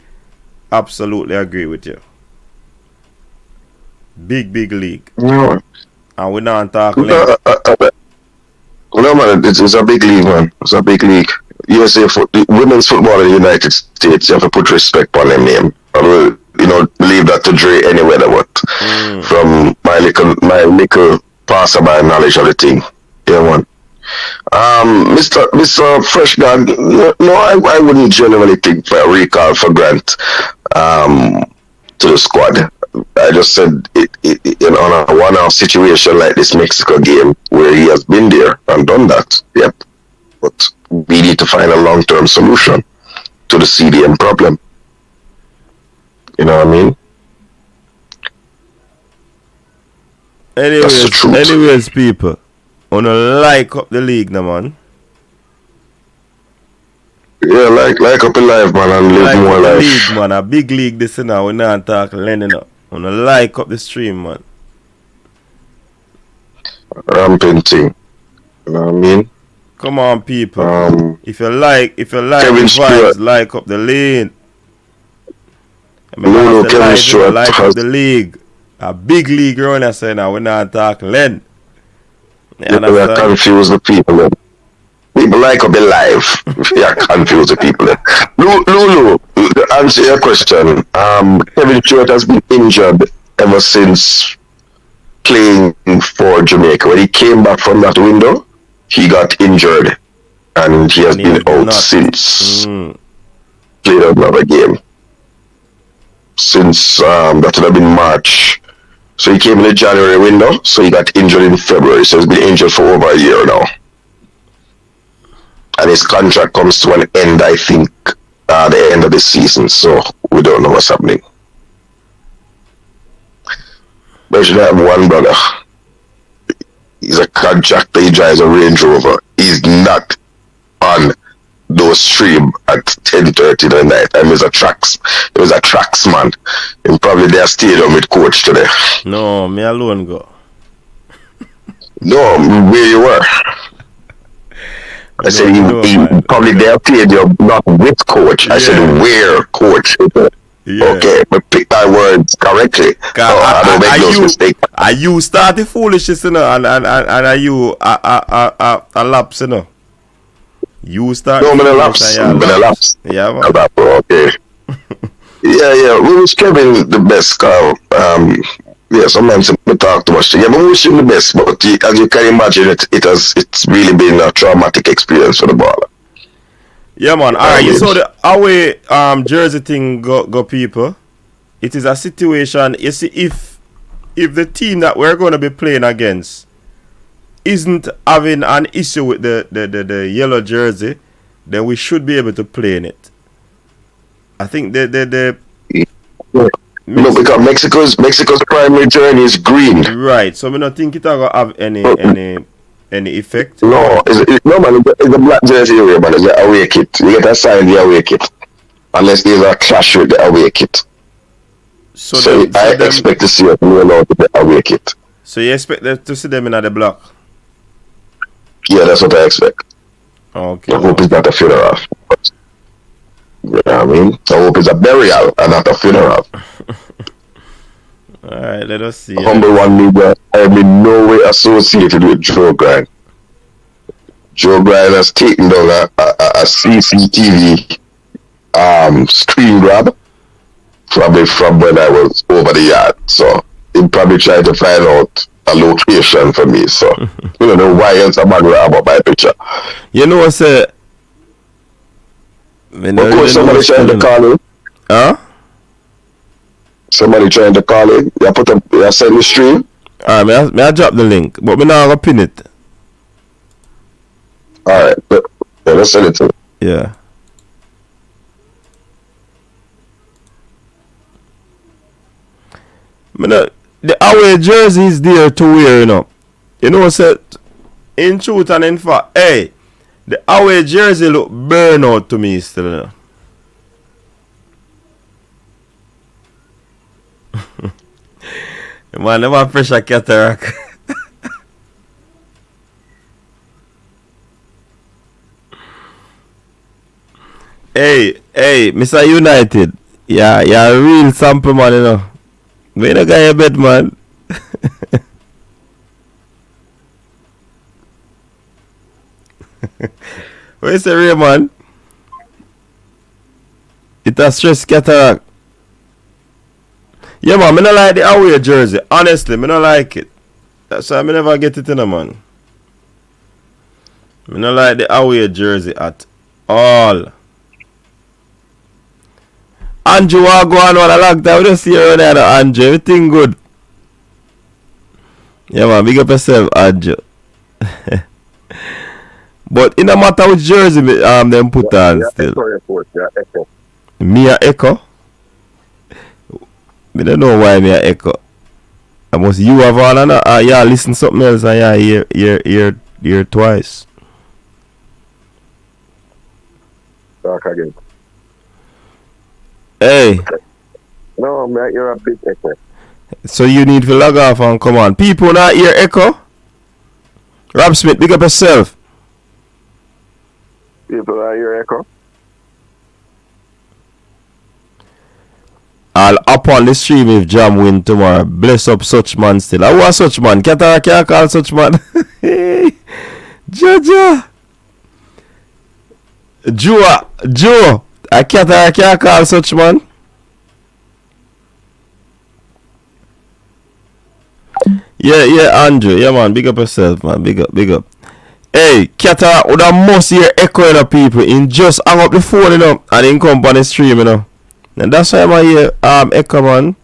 absolutely agree with you. Big league. Yeah. And we not talk No, man, it's a big league, man. It's a big league. USA women's football in the United States, you have to put respect on their name. I will, leave that to Dre anyway, but from my little passerby knowledge of the thing. Yeah, man. Mr. Fresh God, no, I wouldn't generally think for a recall for Grant to the squad. I just said on a one-off situation like this Mexico game where he has been there and done that. Yep. But we need to find a long-term solution to the CDM problem. You know what I mean? Anyways, people, wanna like up the league now, man. Yeah, like up in life, man, and live Like more up the life. league, man. A big league this now. We not talk Lennon up. Wanna like up the stream, man. Ramping thing. You know what I mean? Come on, people. If you like the Kevin vibes, Stewart. like up the lane. Remember, Lulu, the Kevin live, Stewart like has up the league. A big league around here, say now. We not talk Len. You understand? confuse the people. Then. People like up the life. Yeah, confuse the people. Then. Lulu, to answer your question, Kevin Stewart has been injured ever since playing for Jamaica. When he came back from that window, he got injured, and he has been out since. Played another game since that would have been March. So he came in the January window, so he got injured in February. So he's been injured for over a year now. And his contract comes to an end, I think, the end of the season. So we don't know what's happening. But you have one brother. He's a contractor, he drives a Range Rover. He's not on those stream at 10:30 the night. And he was a tracks man. And probably their stadium with coach today. No, me alone go. No, where you were. I said he probably their stadium not with coach. I said where coach. Yeah. Okay, but pick my words correctly. I don't make those mistakes. Are you starting foolishness, you know, and are you a lapse, you know? You start. No, I'm a lapse. Yeah, man. Okay. yeah. We wish Kevin the best. Yeah, sometimes we talk too much. Yeah, but we wish him the best. But as you can imagine, it's really been a traumatic experience for the baller. Yeah, man. Alright, you saw the away jersey thing go people. It is a situation. You see, if the team that we're going to be playing against isn't having an issue with the yellow jersey, then we should be able to play in it. I think no, because Mexico's primary jersey is green. Right. So we don't think it will have any effect. No, no man, it's a black jersey area, man. It's the away kit. You get assigned the away kit. Unless there's a clash with the away kit. So I expect to see it roll out with the away kit. So you expect to see them in the block? Yeah, that's what I expect. Okay. I hope it's not a funeral. You know what I mean? I hope it's a burial and not a funeral. Alright, let us see. Humble one nigga, I am in no way associated with Joe Grind. Joe Grind has taken down a CCTV screen grab probably from when I was over the yard. So he probably tried to find out a location for me. So you don't know why else a man grab up my picture. You know what's it? Of course, somebody trying to call him. Huh? Somebody trying to call him. You send the stream. Alright, may I drop the link, but me not gonna pin it. Alright, let's send it to him. Yeah. The away jersey is there to wear, you know. You know what? In truth and in fact, hey, the away jersey look burn out to me still, you know. Man, never pressure cataract. Hey, Mr. United. Yeah, you're a real sample man, you know. We no guy a bed, man. What you say, Ray, man? It a stress cataract. Yeah, man, I don't like the away jersey. Honestly, I don't like it. That's why I never get it in, man. I don't like the away jersey at all. Andrew, I go on a long time. We don't see you around there, Andrew. Everything good. Yeah, man, big up yourself, Andrew. But it no matter which jersey them put on still. Me a echo? I don't know why me a echo. I must you have on and yeah, listen something else and yeah, hear twice. Talk again. Hey, No, man, you're a big echo. so you need to log off and come on. People not hear echo. Rob Smith, big up yourself. People are your echo. I'll up on the stream if Jam win tomorrow. Bless up such man still. I want such man. Can't call such man. Jaja. Joe. I can't call such man. Yeah, Andrew. Yeah, man. Big up yourself, man. Big up. Hey, Kata would have most hear echoing of people in just hang up the phone, you know, and then come on the stream, you know. And that's why I hear echo, man.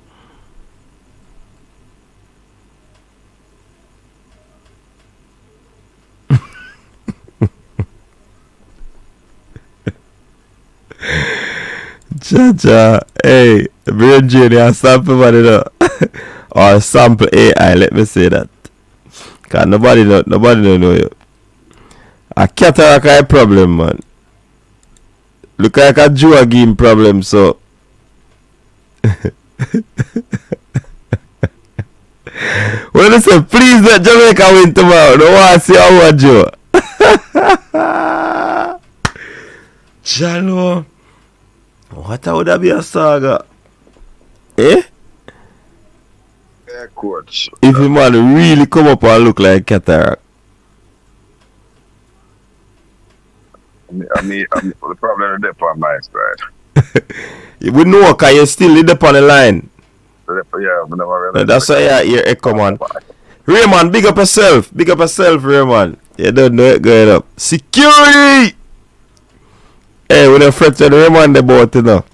Jaja, hey, Brain Junior, sample man, you know. Or sample AI, let me say that. Cause nobody don't know you. A cataract a problem, man. Look like a Jew game problem, so. When I say, please let Jamaica win tomorrow. Don't want to see how Joe. Jano. What would that be a saga? Eh? Yeah, coach. If a man really come up and look like cataract. I mean, the problem is there on my side. We know, because you still in on the line. Yeah, but never really. That's why you hear echo, man. Raymond, big up yourself. Big up yourself, Raymond. You don't know it going up. Security! Hey, we don't fret to the Raymond about it now.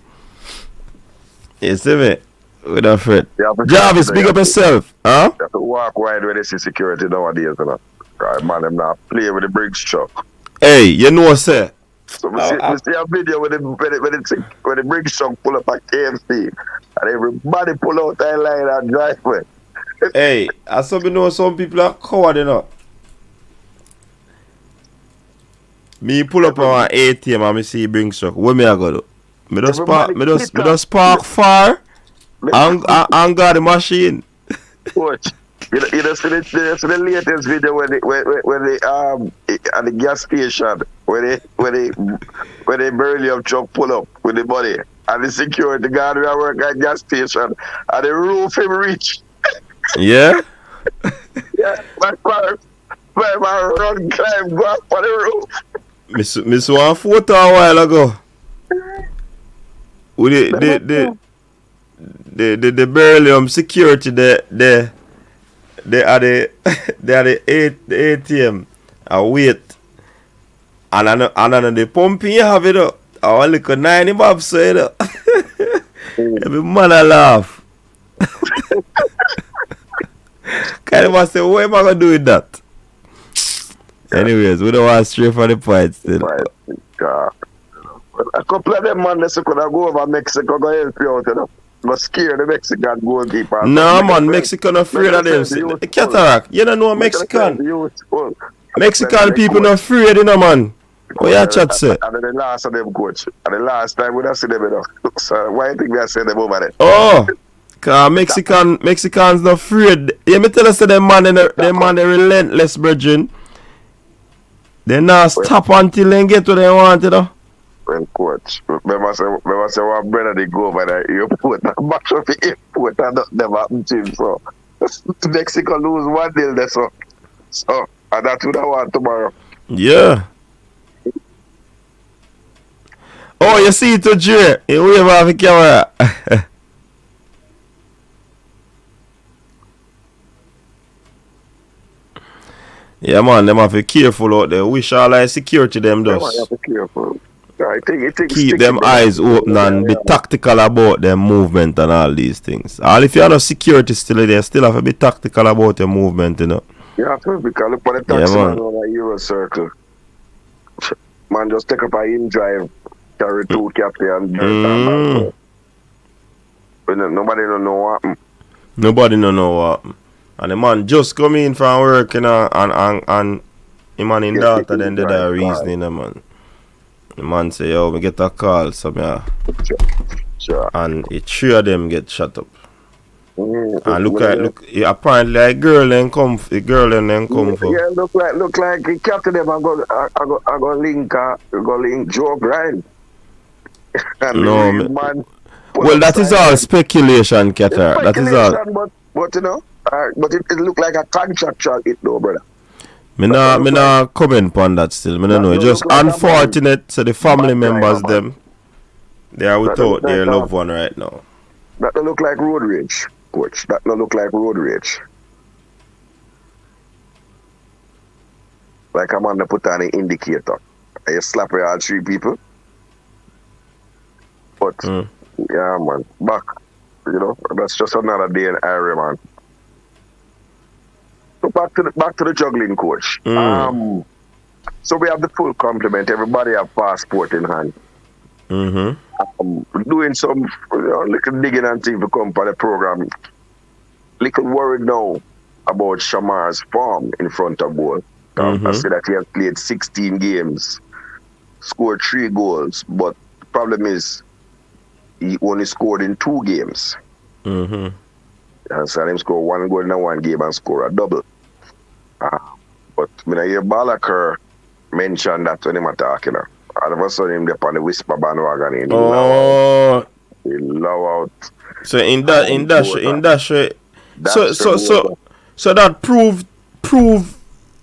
You see me? We don't fret. Jarvis, big up yourself. Huh? You have to walk wide when they see security nowadays, you know. Right, man, them not play with the bricks truck. Hey, you know, sir. So we see a video when the bricks truck pull up at KFC and everybody pull out that line and drive with. Hey, I saw me know some people are coward, you know. Me pull up on an ATM and me see bring truck. Where me I go do? Me just park far and got the machine. Watch. You know, see the latest video when they at the gas station when they beryllium truck pull up with the body and the security guard who work at gas station and the roof him reach. Yeah? Yeah, my man run climb go up on the roof. Miss one photo a while ago. With the beryllium security they are the ATM and wait. And the pumping you have it up. I want to look at 90 bobs so you know. Every man I laugh. Kind of say, what am I gonna do with that? Anyways, we don't want to stray for the point still. A couple of them man they could go over Mexico go help you out, you know. But scare the Mexican goalkeeper. No man, Mexican afraid of them. The cataract, you don't know Mexican. Mexican people not afraid, you know, man. What you chat say? And the last of them, coach. And the last time we don't see them, you know. So why do you think we are saying them over there? Oh, cause Mexicans not afraid. You me tell us that them man they relentless, brethren. They not stop until they get what they want, you know. Well, coach, remember say one brother they go over there, airport, and back to the airport, and that never happened to him. So Mexico lose 1-0 there, so and that's what I want tomorrow. Yeah. Oh, you see it to Dre. He wave off the camera. Yeah, man, them have to be careful out there. Wish all our security them does. Yeah, have to be careful. I think keep them eyes open and be tactical about their movement and all these things. All if you have no security still there, still have to be tactical about your movement, you know. You have to, because look for the taxi man on the Euro Circle. Man, just take up a in drive, carry 2 captain and dirt and nobody don't know what happened. Nobody don't know what happened. And the man just come in from work, you know, and him and his daughter then did that reasoning, man. The man say, yo, me get a call, so Sure. and the three of them get shut up. And look, apparently a girl then come for. Yeah, look like the captain them. I go link Joe Grind. And No, the man. Well, that is all speculation, Qatar. That is all. But you know, but it look like a contractual hit, though, brother. Me nah comment on that still. Me no know. It's just like unfortunate. So the family members, like them, they are without their loved one right now. That don't look like road rage, coach. That don't look like road rage. Like I'm on the put on an indicator. I slap all three people. But yeah, man, back. You know, that's just another day in area, man. So back to the juggling, coach. So we have the full complement. Everybody have passport in hand. Doing some little digging and thing to come for the program. Little worried now about Shamar's form in front of goal. I see that he has played 16 games, scored 3 goals, but the problem is he only scored in 2 games. And so him score 1 goal in 1 game and score a double. But when I hear Balaker mention that when him talking, all of a sudden him up on the whisper bandwagon. He love out. So in that so that prove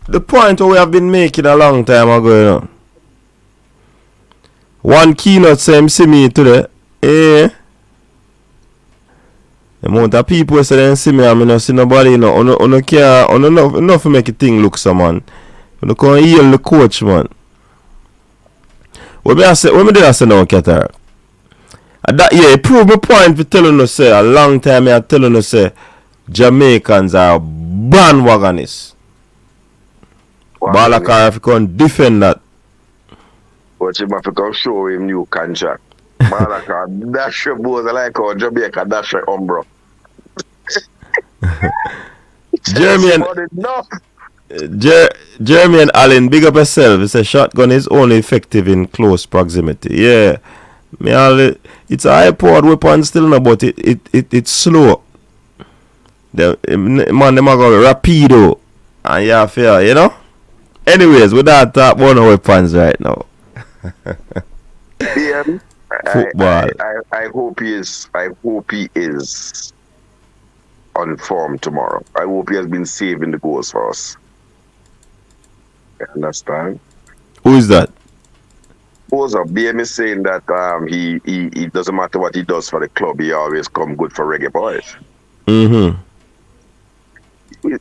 the point we have been making a long time ago, you know. One keynote say him see me today. The amount of people say they see me and I don't see nobody, you know. On care, enough to make a thing look some man. You can't heal the coach, man. What me did I say now, Qatar? It proved my point for telling us say a long time I telling us say Jamaicans are bandwagonists. Balaka have to come defend that. But you have to come show him new contract. Balaka dash your boys like how Jamaica dash your umbro. Jeremy and Allen, big up yourself. It's a shotgun is only effective in close proximity. Yeah. It's a high-powered weapon still now, but it's slow. Man, them are going rapido. And yeah, fair, you know? Anyways, we don't talk about no weapons right now. Yeah, football. I hope he is on form tomorrow. I hope he has been saving the goals for us. You understand? Who is that? Boza, BM is saying that he doesn't matter what he does for the club, he always come good for Reggae Boyz.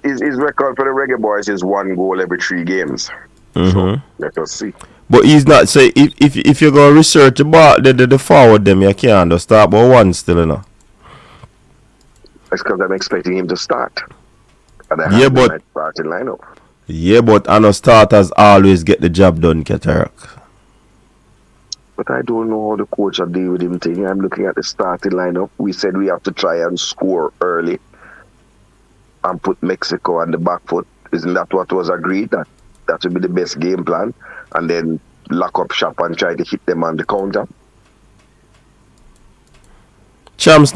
His record for the Reggae Boyz is 1 goal every 3 games. So let us see. But he's not say if you're gonna research about the forward them, you can't start but 1 still, you know. That's because I'm expecting him to start. And but starting lineup. Yeah, but I know starters always get the job done, Katarak. But I don't know how the coach will deal with him thing. I'm looking at the starting lineup. We said we have to try and score early and put Mexico on the back foot. Isn't that what was agreed? That would be the best game plan. And then lock up shop and try to hit them on the counter. Champs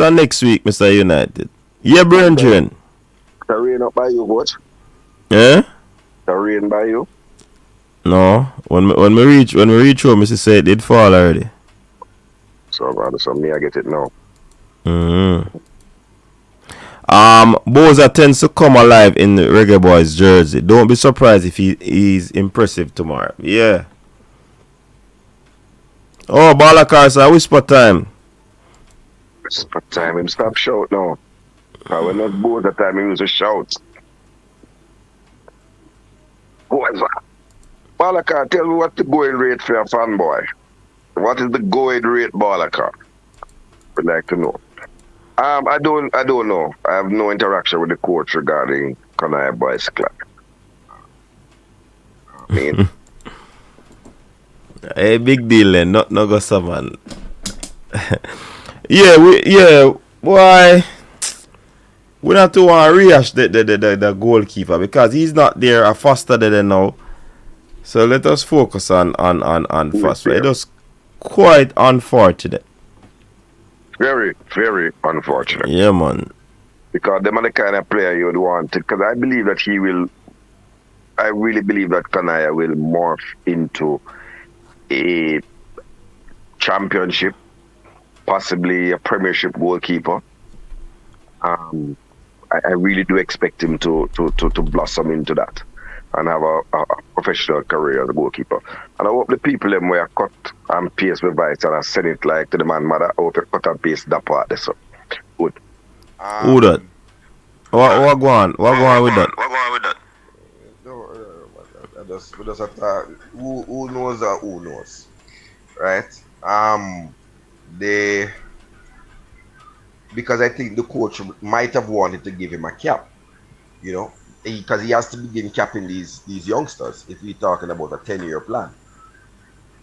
are next week, Mr. United. Yeah, Brendan. The rain up by you, coach? Yeah? The rain by you? No. When we reach home, Mr. say it did fall already. So rather me I get it now. Boza tends to come alive in the Reggae Boyz jersey. Don't be surprised if he's impressive tomorrow. Yeah. Oh, Balakar, a whisper time. Whisper time. Him stop shout now. When not Boza time, he used to shout. What's that? Balakar, tell me what the going rate for a fanboy. What is the going rate, Balakar? We'd like to know. I don't know. I have no interaction with the coach regarding Kanaya Boys Club. I mean, a big deal then, not go someone. Why? We have to rehash the goalkeeper because he's not there. A faster than now. So let us focus on first. It was quite unfortunate. Very, very unfortunate. Yeah, man. Because them are the kind of player you would want to. Because I believe that he will. I really believe that Kanaya will morph into a championship, possibly a premiership goalkeeper. I really do expect him to blossom into that and have a professional career as a goalkeeper. And I hope the people them where cut and paste with Vice and I send it like to the man mother, I hope you cut and paste that part there. So good. Who that? What go on? What go on with that? No, we just have to, who knows or who knows, right? They, because I think the coach might have wanted to give him a cap, you know, because he has to begin capping these youngsters if we're talking about a 10-year plan,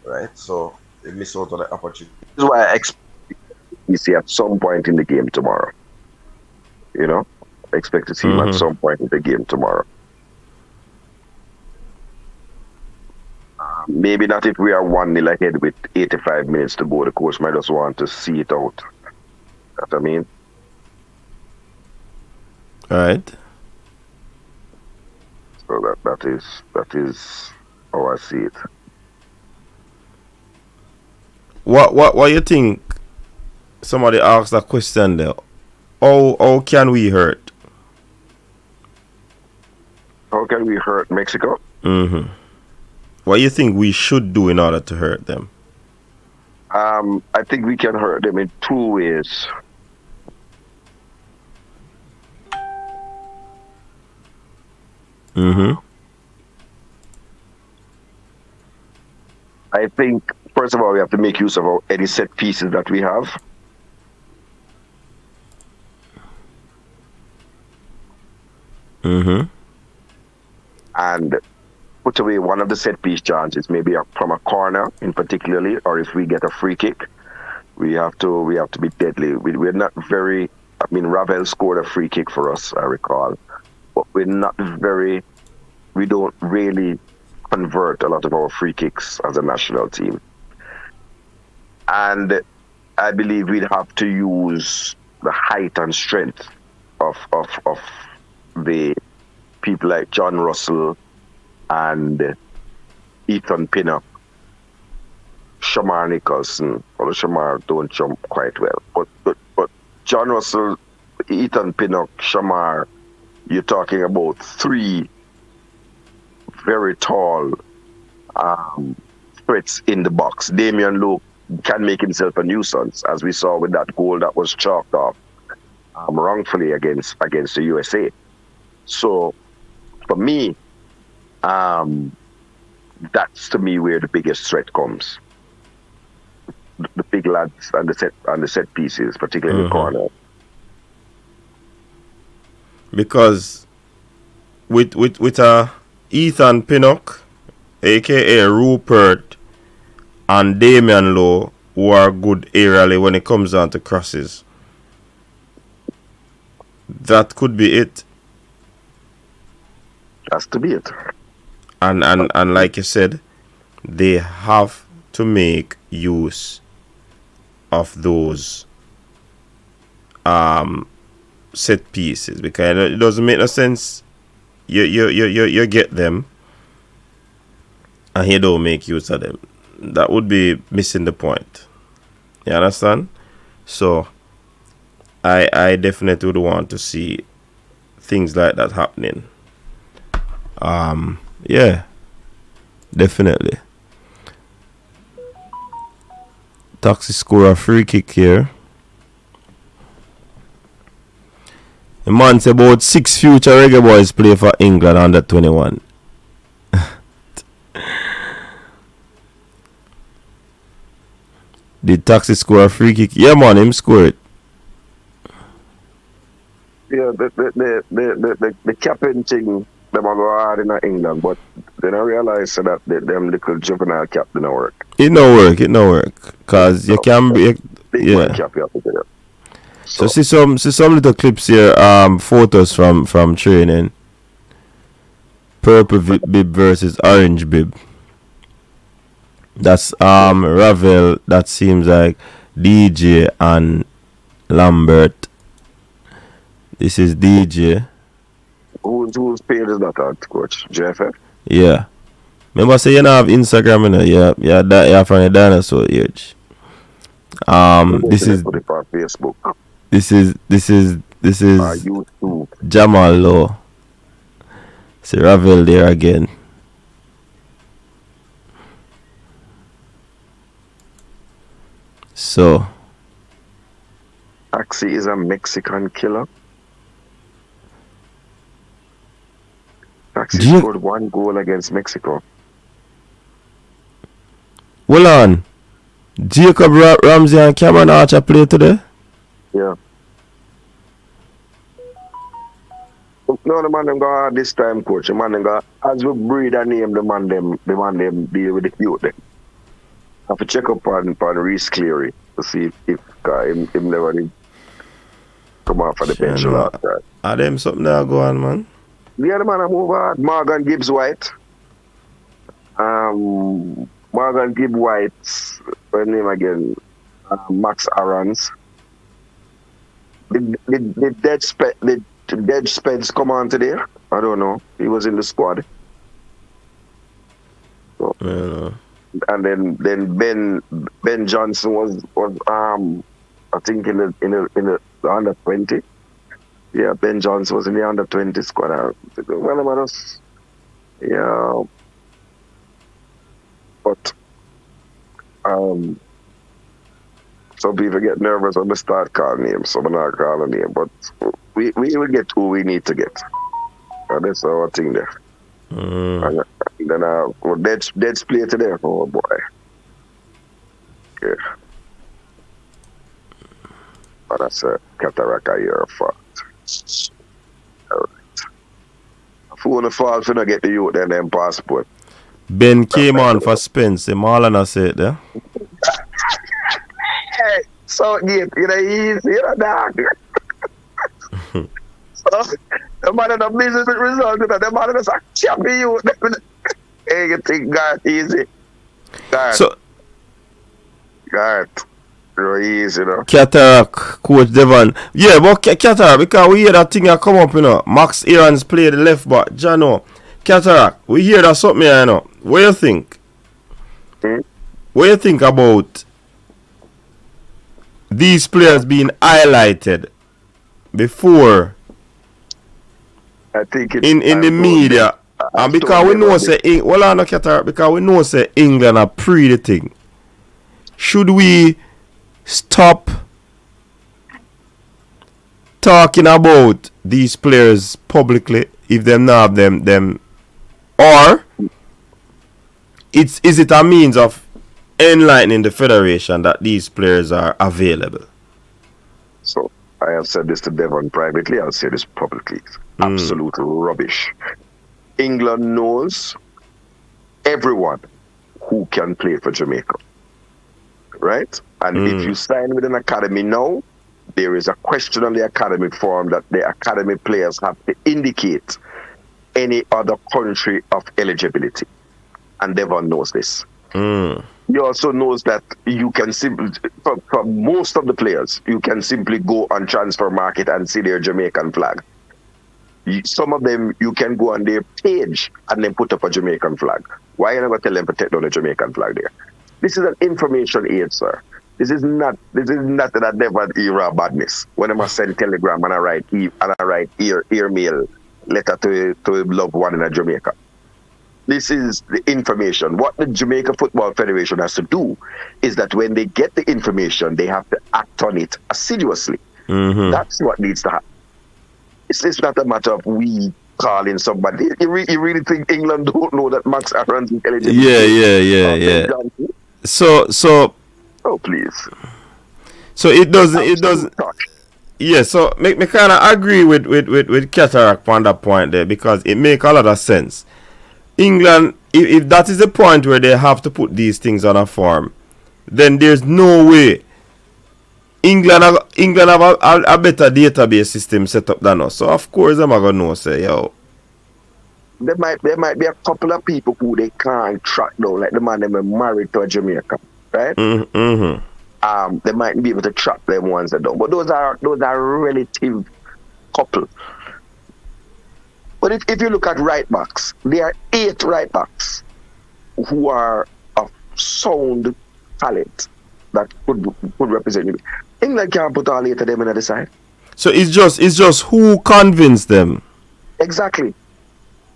right? So they miss out on the opportunity. This is why I expect to see at some point in the game tomorrow. You know, I expect to see him at some point in the game tomorrow. Maybe not if we are 1-0 ahead with 85 minutes to go. The coach might just want to see it out. That's what I mean. All right. So that is how I see it. What you think? Somebody asked a question there. How can we hurt? How can we hurt Mexico? What do you think we should do in order to hurt them? I think we can hurt them in two ways. I think, first of all, we have to make use of any set pieces that we have. And put away one of the set piece chances, maybe from a corner in particularly, or if we get a free kick, we have to be deadly. We're not very. I mean, Ravel scored a free kick for us, I recall, but we're not very. We don't really convert a lot of our free kicks as a national team, and I believe we'd have to use the height and strength of the people like John Russell and Ethan Pinnock, Shamar Nicholson. Although Shamar don't jump quite well, but John Russell, Ethan Pinnock, Shamar, you're talking about three very tall threats in the box. Damian Lowe can make himself a nuisance, as we saw with that goal that was chalked off wrongfully against the USA. So for me, that's to me where the biggest threat comes. The big lads and the set pieces, particularly in the corner. Because with Ethan Pinnock, aka Rupert, and Damian Lowe, who are good aerially when it comes down to crosses, that could be it. Has to be it. And like you said, they have to make use of those set pieces, because it doesn't make no sense. You get them and you don't make use of them. That would be missing the point. You understand? So I definitely would want to see things like that happening. Yeah, definitely. Taxi score a free kick here. The man said about 6 future Reggae Boyz play for England under 21. Did Taxi score a free kick? Yeah, man, him score it. Yeah, the captain thing, them are go hard in England, but then I realize that them little juvenile cap didn't work. It no work. Cause you can be, yeah. Cap you have to do that. So see some little clips here, photos from training. Purple bib versus orange bib. That's Ravel. That seems like DJ and Lambert. This is DJ. Whose page is that at, Coach? JFF? Yeah. Remember say you don't have Instagram, you know? Yeah, from the dinosaur age. This is Put it on Facebook. this is YouTube. Jamal Law. See Ravel there again. So Axie is a Mexican killer. Axie scored 1 goal against Mexico. hold on. Jacob Ramsey and Cameron Archer play today? Yeah. No, the man them go hard this time, coach. The man them go, as we breed and name the man them deal with the youth them. I have to check up on Reese Cleary to see if him never did come off of the bench last time. Are them something that go on, man? Yeah, the man I move hard. Morgan Gibbs White. Morgan Gibbs White's name again. Max Arons. Did Dead Spence come on today? I don't know. He was in the squad. So, Yeah. and then Ben Johnson was I think in the under 20. Yeah, Ben Johnson was in the under 20 squad. Well, about us. Yeah. But some people get nervous when we start calling names, so we're not calling names. But we will get who we need to get. And that's our thing there. And then Dead's play today. Oh boy. Yeah. But that's a cataract a year for. Alright. If you want to fall, if you don't get the youth, then passport. Ben came on for Spence. The Marlon said there. Hey, so you know, easy, you know, dog. So the man in the business with result, you know, the man in the champion youth. Hey, you think God easy. God. So God. Real easy, you know. Cataract, Coach Devon. Yeah, but Cataract, because we hear that thing that come up, you know. Max Aaron's play the left back. Jano. Cataract, we hear that something here, you know. What do you think? What do you think about these players being highlighted before I think it's in the media? And because we know say Cataract, because we know say England are pre the thing. Should we stop talking about these players publicly if them not have them, or is it a means of enlightening the federation that these players are available? So I have said this to Devon privately, I'll say this publicly. Absolute rubbish. England knows everyone who can play for Jamaica. Right? And if you sign with an academy now, there is a question on the academy form that the academy players have to indicate any other country of eligibility. And Devon knows this. He also knows that you can simply, for most of the players, you can simply go on transfer market and see their Jamaican flag. Some of them, you can go on their page and then put up a Jamaican flag. Why you never tell them to take down a Jamaican flag there? This is an information age, sir. This is not that Devon era badness. When I must send telegram and I write email letter to a loved one in Jamaica. This is the information. What the Jamaica Football Federation has to do is that when they get the information, they have to act on it assiduously. That's what needs to happen. It's not a matter of we calling somebody. You really think England don't know that Max Aaron's is eligible? Yeah. So oh please. So it doesn't. Yeah, so me kind of agree with Cataract on that point there, because it make a lot of sense. England, if that is the point where they have to put these things on a form, then there's no way England have a better database system set up than us. So of course I'm gonna know say, yo, there might be a couple of people who they can't track down, like the man them were married to a Jamaica, right? They might be able to track them ones that don't. But those are relative couple. But if you look at right backs, there are 8 right backs who are of sound talent that could represent you. England can't put all 8 of them in the side. So it's just who convinced them. Exactly.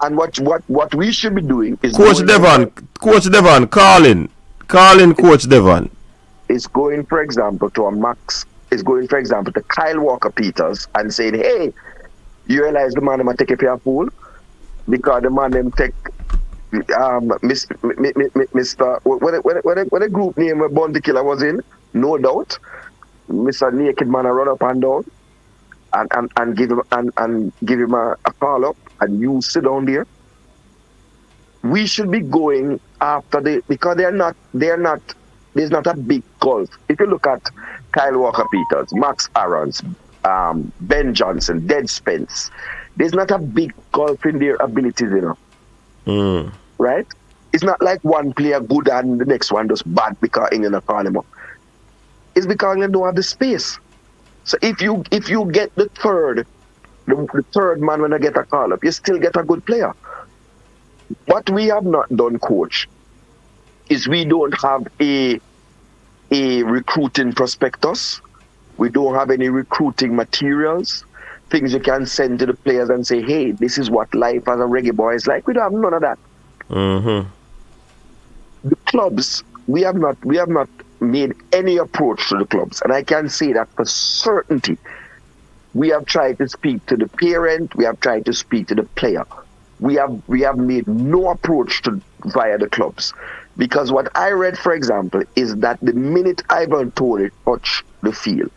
And what we should be doing is Coach Devon, calling Coach Devon. Is going, for example, to a Max, is going, for example, to Kyle Walker-Peters and saying, hey, you realize the man them take it for a fool? Because the man them take Mr. What the group name where Bounty Killer was in, no doubt. Mr. Naked Man run up and down and give him a call up, and you sit down there. We should be going after because there's not a big gulf. If you look at Kyle Walker-Peters, Max Aarons, Ben Johnson, Dead Spence, there's not a big gulf in their abilities, right? It's not like one player good and the next one does bad because England are calling him up. It's because England don't have the space. So if you get the third man when I get a call up, you still get a good player. What we have not done, coach, is we don't have a recruiting prospectus. We don't have any recruiting materials, things you can send to the players and say, hey, this is what life as a Reggae Boy is like. We don't have none of that. The clubs, we have not made any approach to the clubs, and I can say that for certainty. We have tried to speak to the parent, we have tried to speak to the player. We have made no approach via the clubs. Because what I read, for example, is that the minute Ivan Toney touched the field,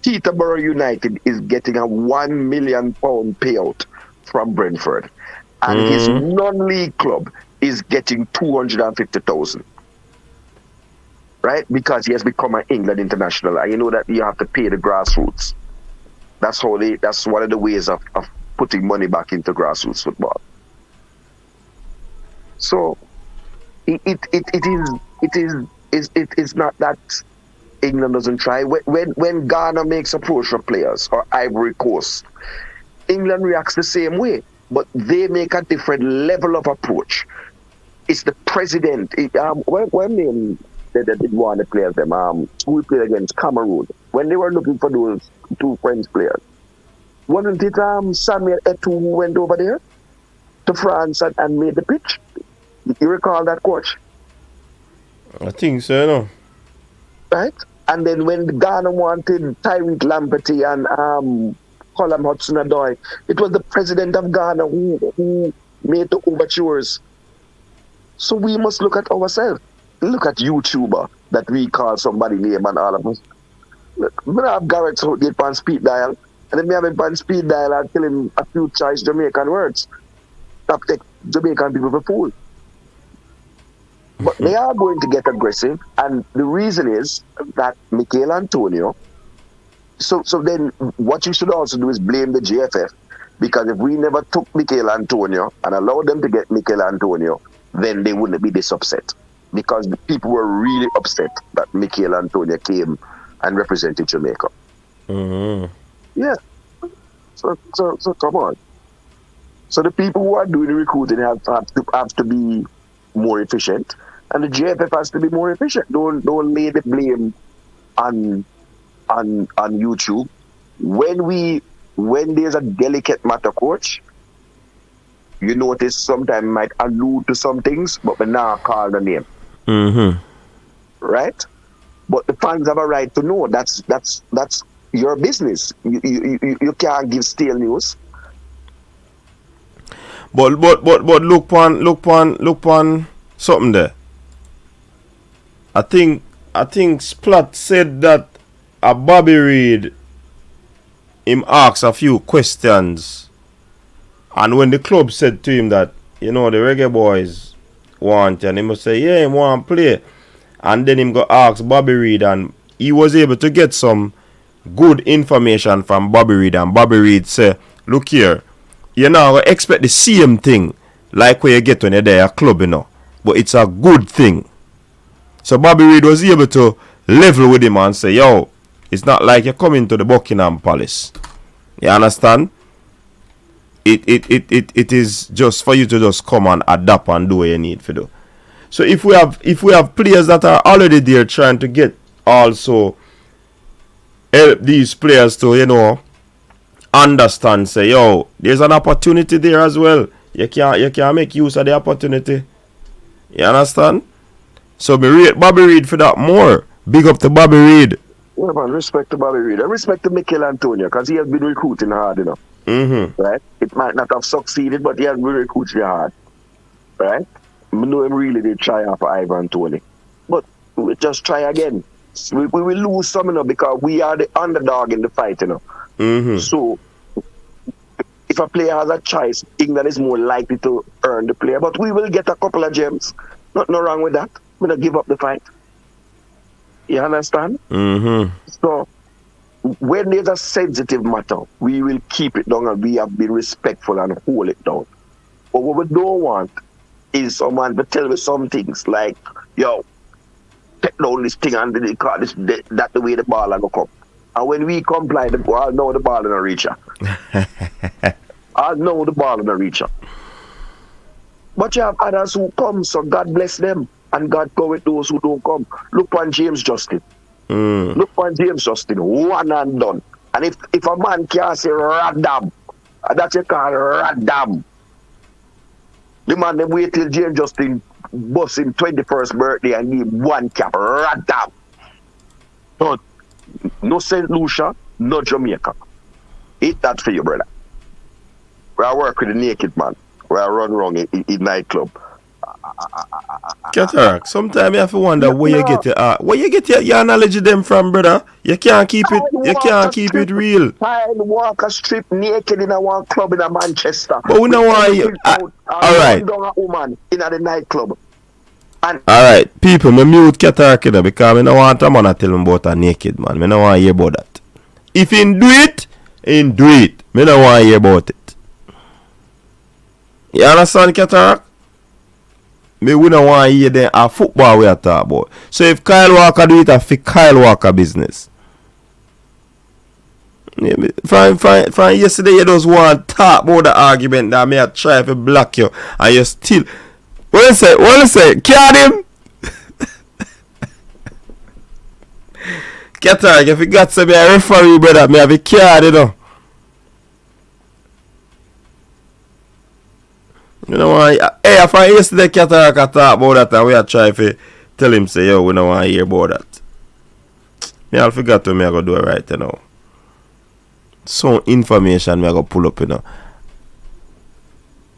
Peterborough United is getting a £1 million payout from Brentford. And his non-league club is getting 250,000. Right? Because he has become an England international. And you know that you have to pay the grassroots. That's one of the ways of putting money back into grassroots football. So it is not that England doesn't try. When Ghana makes approach for players, or Ivory Coast, England reacts the same way, but they make a different level of approach. It's the president. When they did one of the players, who we played against Cameroon, when they were looking for those 2 French players, wasn't it Samuel Eto'o who went over there to France and made the pitch? You recall that, coach? I think so, no. Right? And then when Ghana wanted Tyreek Lamptey and Colum Hudson-Odoi, it was the president of Ghana who made the overtures. So we must look at ourselves. Look at YouTuber that we call somebody name and all of us. Look, we have Garrett Southgate on speed dial, and then we have him on speed dial and tell him a few choice Jamaican words. That take Jamaican people for fool. But they are going to get aggressive, and the reason is that Mikel Antonio. So then, what you should also do is blame the GFF, because if we never took Mikel Antonio and allowed them to get Mikel Antonio, then they wouldn't be this upset, because the people were really upset that Mikel Antonio came and represented Jamaica. Yeah. So come on. So the people who are doing the recruiting have to be more efficient. And the GFF has to be more efficient. Don't lay the blame on YouTube. When there's a delicate matter, coach, you notice sometimes might allude to some things, but we now call the name. Right? But the fans have a right to know. That's your business. You can't give stale news. But look on something there. I think Splat said that a Bobby Reid him asked a few questions, and when the club said to him that, the Reggae Boyz want, and he must say, yeah, he want to play, and then him go ask Bobby Reid, and he was able to get some good information from Bobby Reid, and Bobby Reid say, look here, you know, expect the same thing like where you get when you're there at club, you know. But it's a good thing. So Bobby Reid was able to level with him and say, yo, it's not like you're coming to the Buckingham Palace. You understand? It is just for you to just come and adapt and do what you need to do. So if we have players that are already there trying to get also help these players to, you know, understand, say, yo, there's an opportunity there as well. You can make use of the opportunity. You understand? So me rate Bobby Reid for that more. Big up to Bobby Reid. Yeah, man, respect to Bobby Reid. I respect to Mikel Antonio because he has been recruiting hard, you know. Mm-hmm. Right? It might not have succeeded, but he has been recruiting hard. Right? I know him really did try after Ivan Toney. But we just try again. We will lose some, you know, because we are the underdog in the fight, you know. Mm-hmm. So if a player has a choice, England is more likely to earn the player. But we will get a couple of gems. Nothing wrong with that. We're not give up the fight. You understand? Mm-hmm. So when there's a sensitive matter, we will keep it down and we have been respectful and hold it down. But what we don't want is someone to tell me some things like, yo, take down this thing and that's the way the ball will come. And when we comply, I'll know the ball in a reacher. I'll know the ball in a reacher. But you have others who come, so God bless them. And God go with those who don't come. Look on James Justin. Look on James Justin. One and done. And if a man can't say radam, that's you call radam. The man them wait till James Justin bust him 21st birthday and give him one cap. Radam. But no St. Lucia, no Jamaica. Eat that for you, brother. Where I work with the naked man. Where I run wrong in nightclub. Cataract. Sometimes you have to wonder where you get your knowledge of them from, brother. You can't keep it real. I walk a strip naked in a one club in a Manchester. But we know why. Alright. A woman in a nightclub. Alright, people, me mute Cataract, you know, because I don't want a man to tell him about a naked man. I don't want to hear about that. If he do it, he do it. I don't want to hear about it. You understand, Cataract? Me we don't want to hear them a football we are talking about. So if Kyle Walker do it, I fit Kyle Walker business. Yeah, from yesterday you just want to talk about the argument that me I try to block you and you still. What you say? Card him? Cataract, if you got to be a referee, brother, me have a card, you know. You know why? Hey, I find yesterday Cataract talk about that and we are trying to tell him, say, yo, we don't want to hear about that. Me I forgot to me I go do it right, you know. Some information me I go pull up, you know.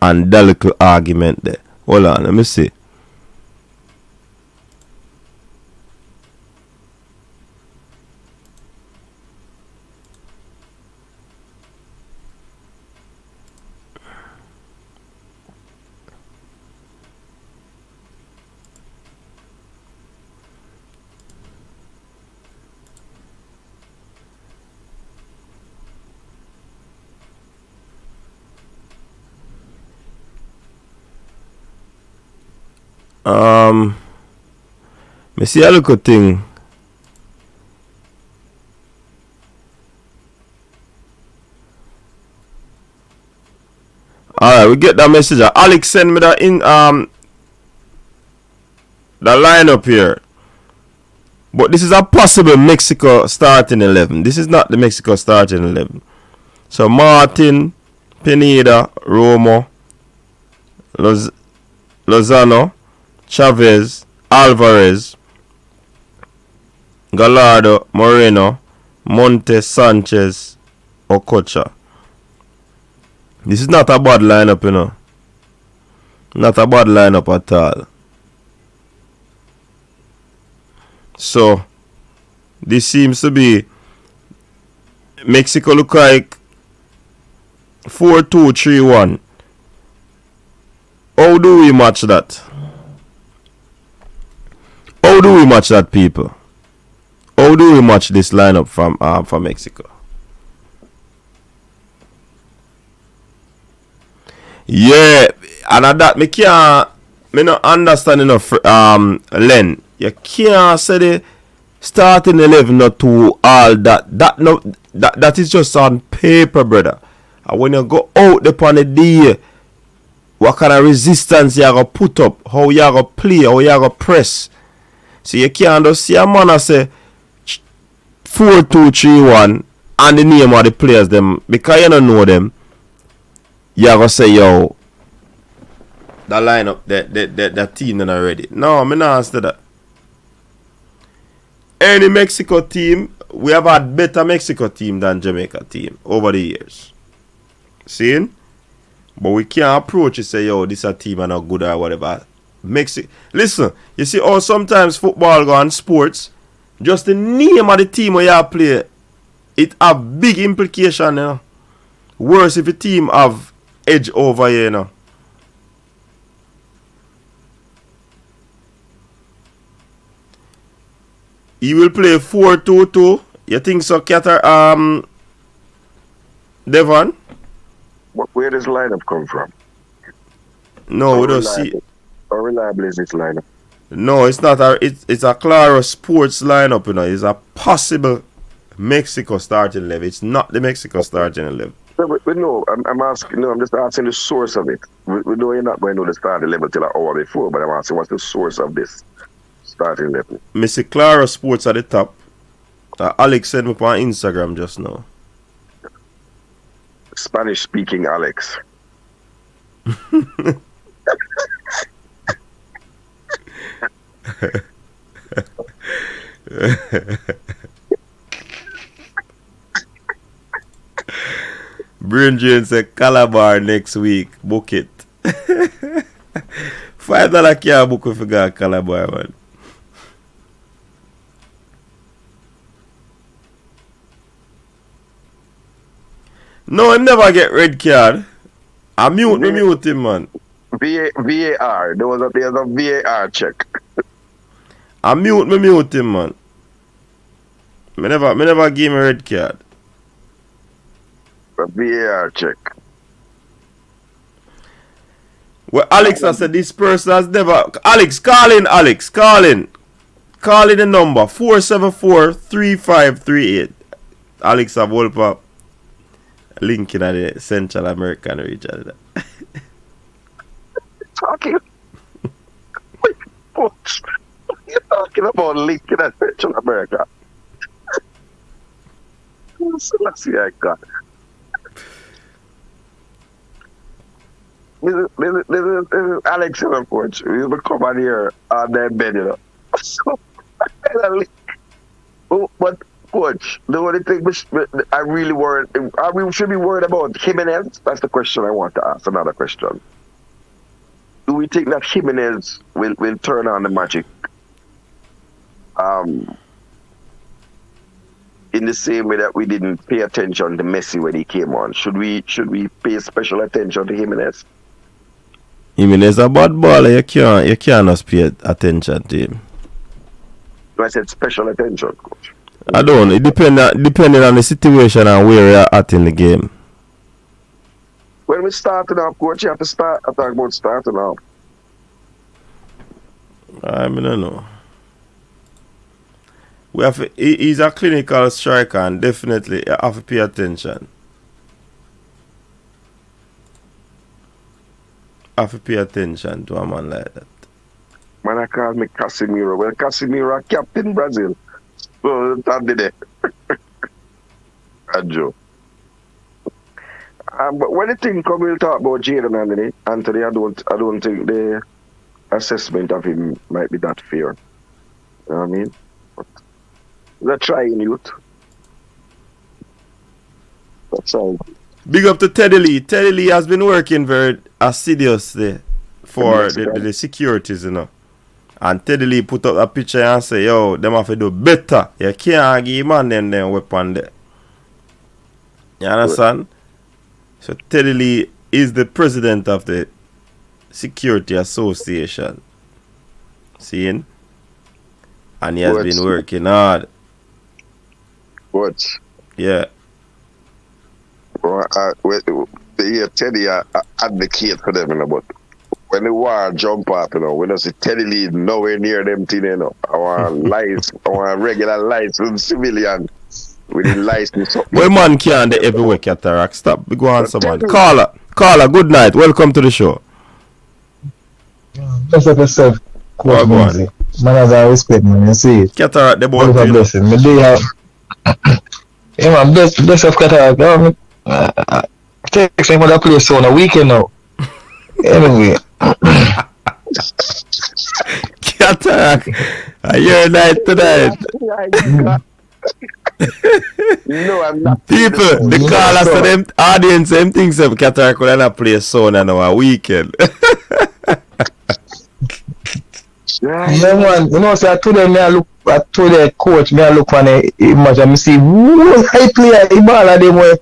And that little argument there. Hold on, let me see. Me see a little thing. Alright, we get that message. Alex send me the lineup here. But this is a possible Mexico starting 11. This is not the Mexico starting 11. So Martin, Pineda, Romo, Lozano, Chavez, Alvarez, Gallardo, Moreno, Montes, Sanchez, Okocha. This is not a bad lineup, you know. Not a bad lineup at all. So, this seems to be Mexico look like 4-2-3-1. How do we match that? How do we match that, people? How do we match this lineup from Mexico? Yeah, and at that me not understand enough. Len, you can't say the starting 11 not to all that. That is just on paper, brother. And when you go out upon the day, what kind of resistance you gonna put up, how you gonna play, how you gonna press. So you can't just see a man and say 4-2-3-1 and the name of the players them because you don't know them. You gonna say yo, that lineup, that team done already. No, me not answer that. Any Mexico team, we have had better Mexico team than Jamaica team over the years. Seeing? But we can't approach it say, yo, this a team are not good or whatever. Listen, you see how sometimes football go on sports, just the name of the team where you play, it have big implication, you know. Worse if a team have edge over here, you know. He will play 4-2-2. You think so, Devon? Where does lineup come from? No, we don't see. How reliable is this lineup? No, it's not. It's a Claro Sports lineup, you know. It's a possible Mexico starting 11. It's not the Mexico starting 11. No, but no, I'm asking. No, I'm just asking the source of it. We know you're not going to know the starting level till an hour before, but I'm asking what's the source of this starting level. Mr. Claro Sports at the top. Alex sent me on Instagram just now. Spanish speaking Alex. Brain Jane said Calabar next week. Book it. $5 can't book if you got Calabar, man. No, him never get red card. I mute him, man. VAR. There's a VAR check. I mute him, man. Me never give him a red card. A VAR check. Well, Alex has said this person has never. Alex, call in. Call in the number 474-3538. Alex have hold up link in the Central American region. Talking. What are you talking about link in the Central America? Let's see, I got. This is Alex and coach. We will come on here on that bed, you know. So, but coach, the only thing I really worried, we should be worried about Jimenez. That's the question I want to ask. Another question. Do we think that Jimenez will turn on the magic? In the same way that we didn't pay attention to Messi when he came on, should we pay special attention to Jimenez? Jimenez a bad baller. You can't just pay attention to him. I said special attention, coach. I don't. It depending on the situation and where you're at in the game. When we starting off, coach, you have to start. I talk about starting off. I don't know. He's a clinical striker and definitely you have to pay attention. Have to pay attention to a man like that. Man, I call me Casemiro. Well, Casemiro, captain Brazil. So that's the Joe. But when the thing come, we'll talk about Jaden Anthony. I don't think the assessment of him might be that fair. You know what I mean? But they're trying youth. That's all. Big up to Teddy Lee. Teddy Lee has been working very assiduously for the securities, you know. And Teddy Lee put up a picture and say, yo, them have to do better. You can't give man them weapon there. You understand? So Teddy Lee is the president of the Security Association. Seeing? And he has been working hard. What? Yeah. Well, to hear Teddy advocate for them, you know, but when the war jump up, you know, we don't see Teddy lead nowhere near them thing, you know. I want regular license civilian. We need license. Well, man can't the everywhere cataract. Stop. Go on, someone. Caller, good night. Welcome to the show. Just like yourself, Coach Music. Man has a respect, man. You see it. Cataract, the boy. Blessing. Me do have. Yeah, man. Bless of cataract. Text him other place on a weekend now. Anyway. Cataract. You're night tonight. No, I'm not. People, the callers to them audience, them things of Cataract could not play sound on our weekend. Yeah, man. You know, so today me I look at the coach, me I look on the image and me see who high player, the ball of them way.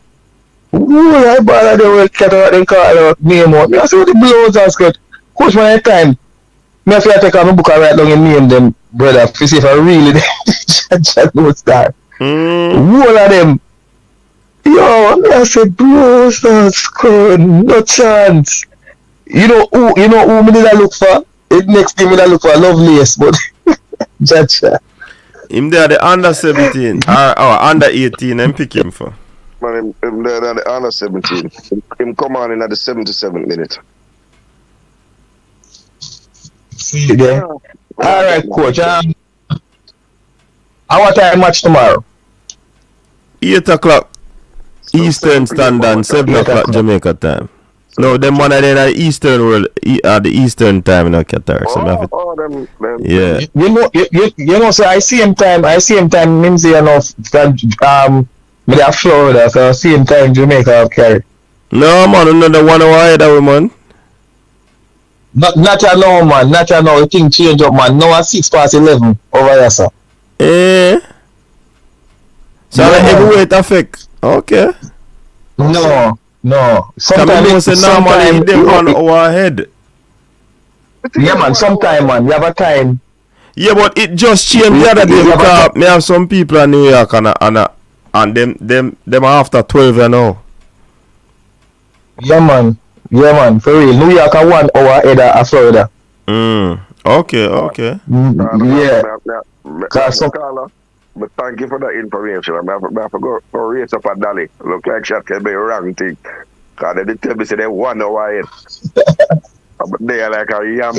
Who high ball of them way Cataract and call out name out. Me I see what the blows and skirt. Coach man at time. Me I feel take out my book and write down and name them brother. To see if I really chat no star. All of them. Yo, me I say blows and skirt, no chance. You know who me did I look for? It next thing I look for Lovelace, but judge. Him there the under 17 or under 18 and pick him for. Man, him there the under 17. Him come on in at the 77th minute. See there. Alright, coach. Our time match tomorrow. 8 o'clock Eastern Standard, 7 o'clock Jamaica time. No, them one are in the Eastern world, at the Eastern time in Qatar. So them. Yeah. You know, so I see him time, Mimsy enough that me have Florida, so same time Jamaica have carry. No man, another 1 hour ahead of man. Not now, man, not now. The thing change up, man. Now at 11 over here, sir. So yeah, everywhere it affect. Okay. No. Sometimes normally they 1 hour ahead. Yeah, man. Sometime, man. You have a time. Yeah, but it just changed the other day because me have some people in New York and them are after 12 and now. Yeah, man. For real. New York are 1 hour ahead of Florida. Okay. Yeah. But thank you for that information. I have to go race up at Dolly. Look like shot can be a wrong thing. Because they did tell me say they 1 hour ahead. But they are like a yam.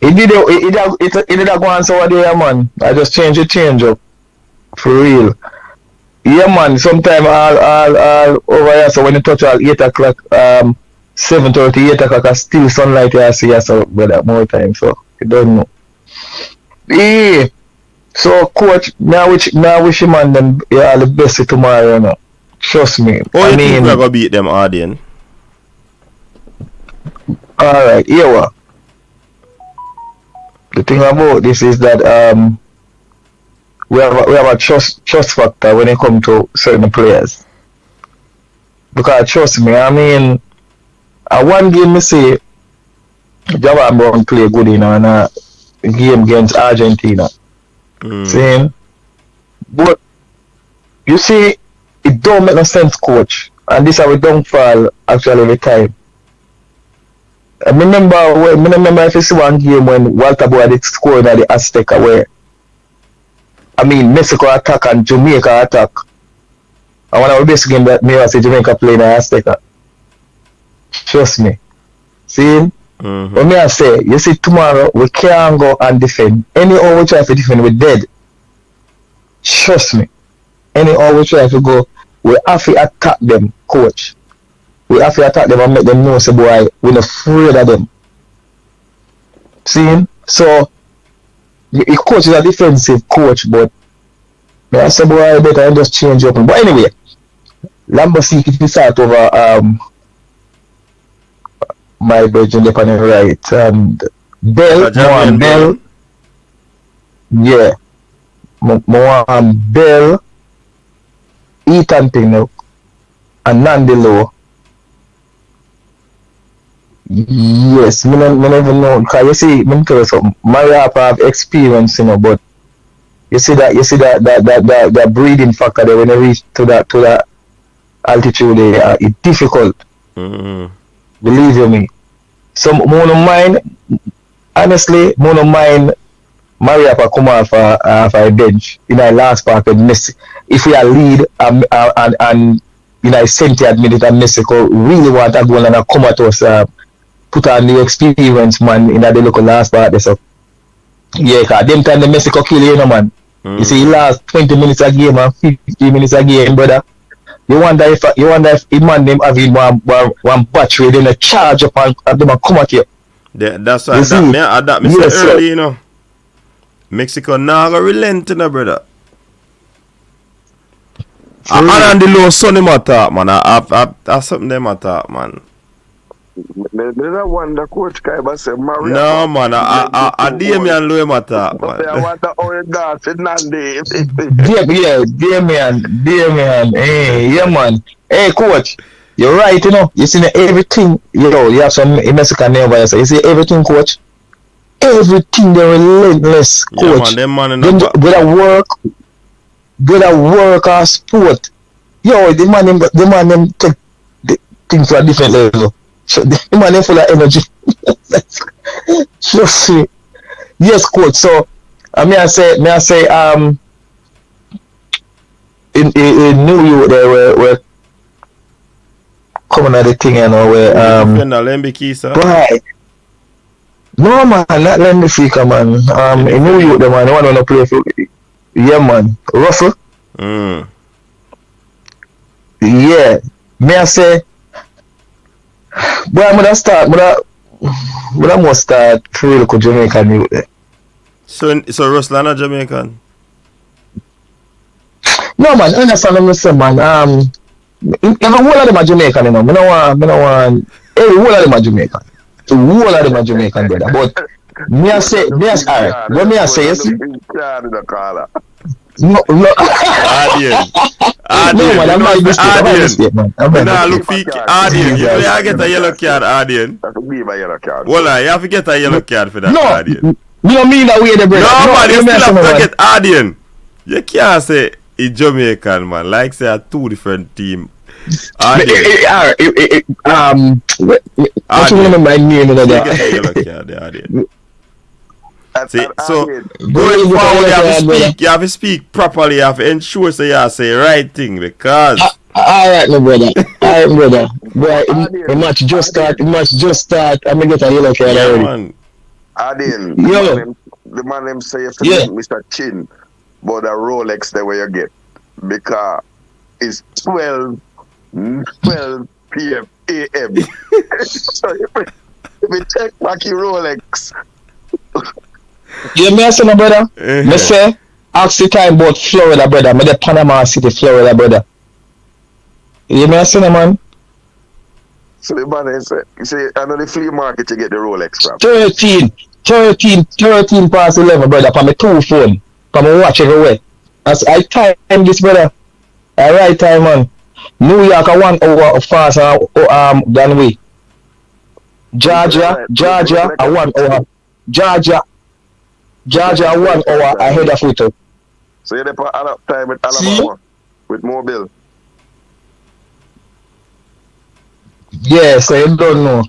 It did go on so there, man. I just change up. For real. Yeah, man. Sometime all over here. So when you touch all 8 o'clock, 7:30, 8 o'clock, I still sunlight here. I see so brother more time. So you don't know. Yeah. So coach, now wish him and them all the best tomorrow, you know. Trust me. I mean, we're gonna beat them audience. Alright, here what? The thing about this is that we have a trust factor when it comes to certain players. Because trust me, I mean, one game me say Javan Brown play good in a game against Argentina. Saying, but you see, it don't make no sense, coach, and this is how we don't fall actually every time. I remember if you see one game when Walter Boy had scored at the Azteca where Mexico attack and Jamaica attack. And one of the best game that me was Jamaica playing at Azteca. Trust me. See? What me I say, you see tomorrow we can't go and defend. Any how we try to defend, we're dead. Trust me. Any how we try to go, we have to attack them, coach. We have to attack them and make them know say boy, we're not afraid of them. See? So the coach is a defensive coach, but I say boy better just change up. But anyway, Lambasi can start over my virgin on the right and Bell, yeah, Bell, Ethan Pino, and Nandilo. Yes, I don't even know because you see, me tell you something. Maria have experience, you know, but you see that breeding factor there when you reach to that altitude there, it's difficult. Believe you me. So more of mine, honestly, more of mine, Maria for come off a bench in our last part with Messi. If we are lead and in our 70th minute and Mexico really want to go and come at us, put on the experience man in the local last part. So yeah, cause them time the Mexico kill you, man. You see, last 20 minutes a game and 50 minutes a game, brother. You wonder if a man them having one battery, then a charge up and them come at you. That's why that me yes, say early, you know. Mexico now go relent, you know, brother. And the low sun them attack, man. I something them attack, man. There's a wonder coach Kaiba say Maria. No, man. I Damian low him attack, man. I wonder how you got Fernandez. Damian. Hey, yeah, man. Hey, coach. You're right, you know. You see everything, you know, you have some Mexican name by yourself. You see everything, coach. Everything they're relentless, coach. Yeah, man, them man in good at work or sport. Yo, the man them take the things to a different level. So the man them full of energy. Just see. Yes, coach. So may I say in New York they were coming at the thing, you know, where right. No man, not Lembifika, man. In New York the man, they want to play for yeah, man. Russell. Yeah. May I say, boy, I'm gonna start real good Jamaican youth there. So Russell not Jamaican? No man, understand what I'm saying, man. Every whole of them are Jamaican, you know. Me no want every whole of them are Jamaican. The whole of them are Jamaican, brother. But me I say, alright. What me I say, you see? No. Adrian. No man, I'm not in this state, man. Nah, look for Adrian. You get a yellow card, Adrian. That could be my yellow card. Well, you have to get a yellow card for that, Adrian. You don't mean that way, the brother. No, man, you still have to get Adrian. You can't say it's Jamaican, man. Like say two different teams. What you remember my name in that? See, so going forward, you have to speak properly. You have to ensure so you have to say the right thing because. Alright, my brother. Boy, the match just start. I'm gonna get a yellow card already. Adin, the man them say you Mr. Chin, but the Rolex the way you get because it's 12 p.m. a.m. So if we check back your Rolex. Yeah, me say, my brother. Me say, ask the time about Florida, brother. Me the Panama City, Florida, brother. You me say, man. So the man say, you say, I know the flea market you get the Rolex from. 13 past 11, brother. For my 2 phone, for my watch everywhere. As I time this, brother. I right time, man. New York 1 hour faster than we. Georgia 1 hour. Georgia 1 hour ahead of it. So you're there at time with Alabama with Mobile. Yeah, so you don't know.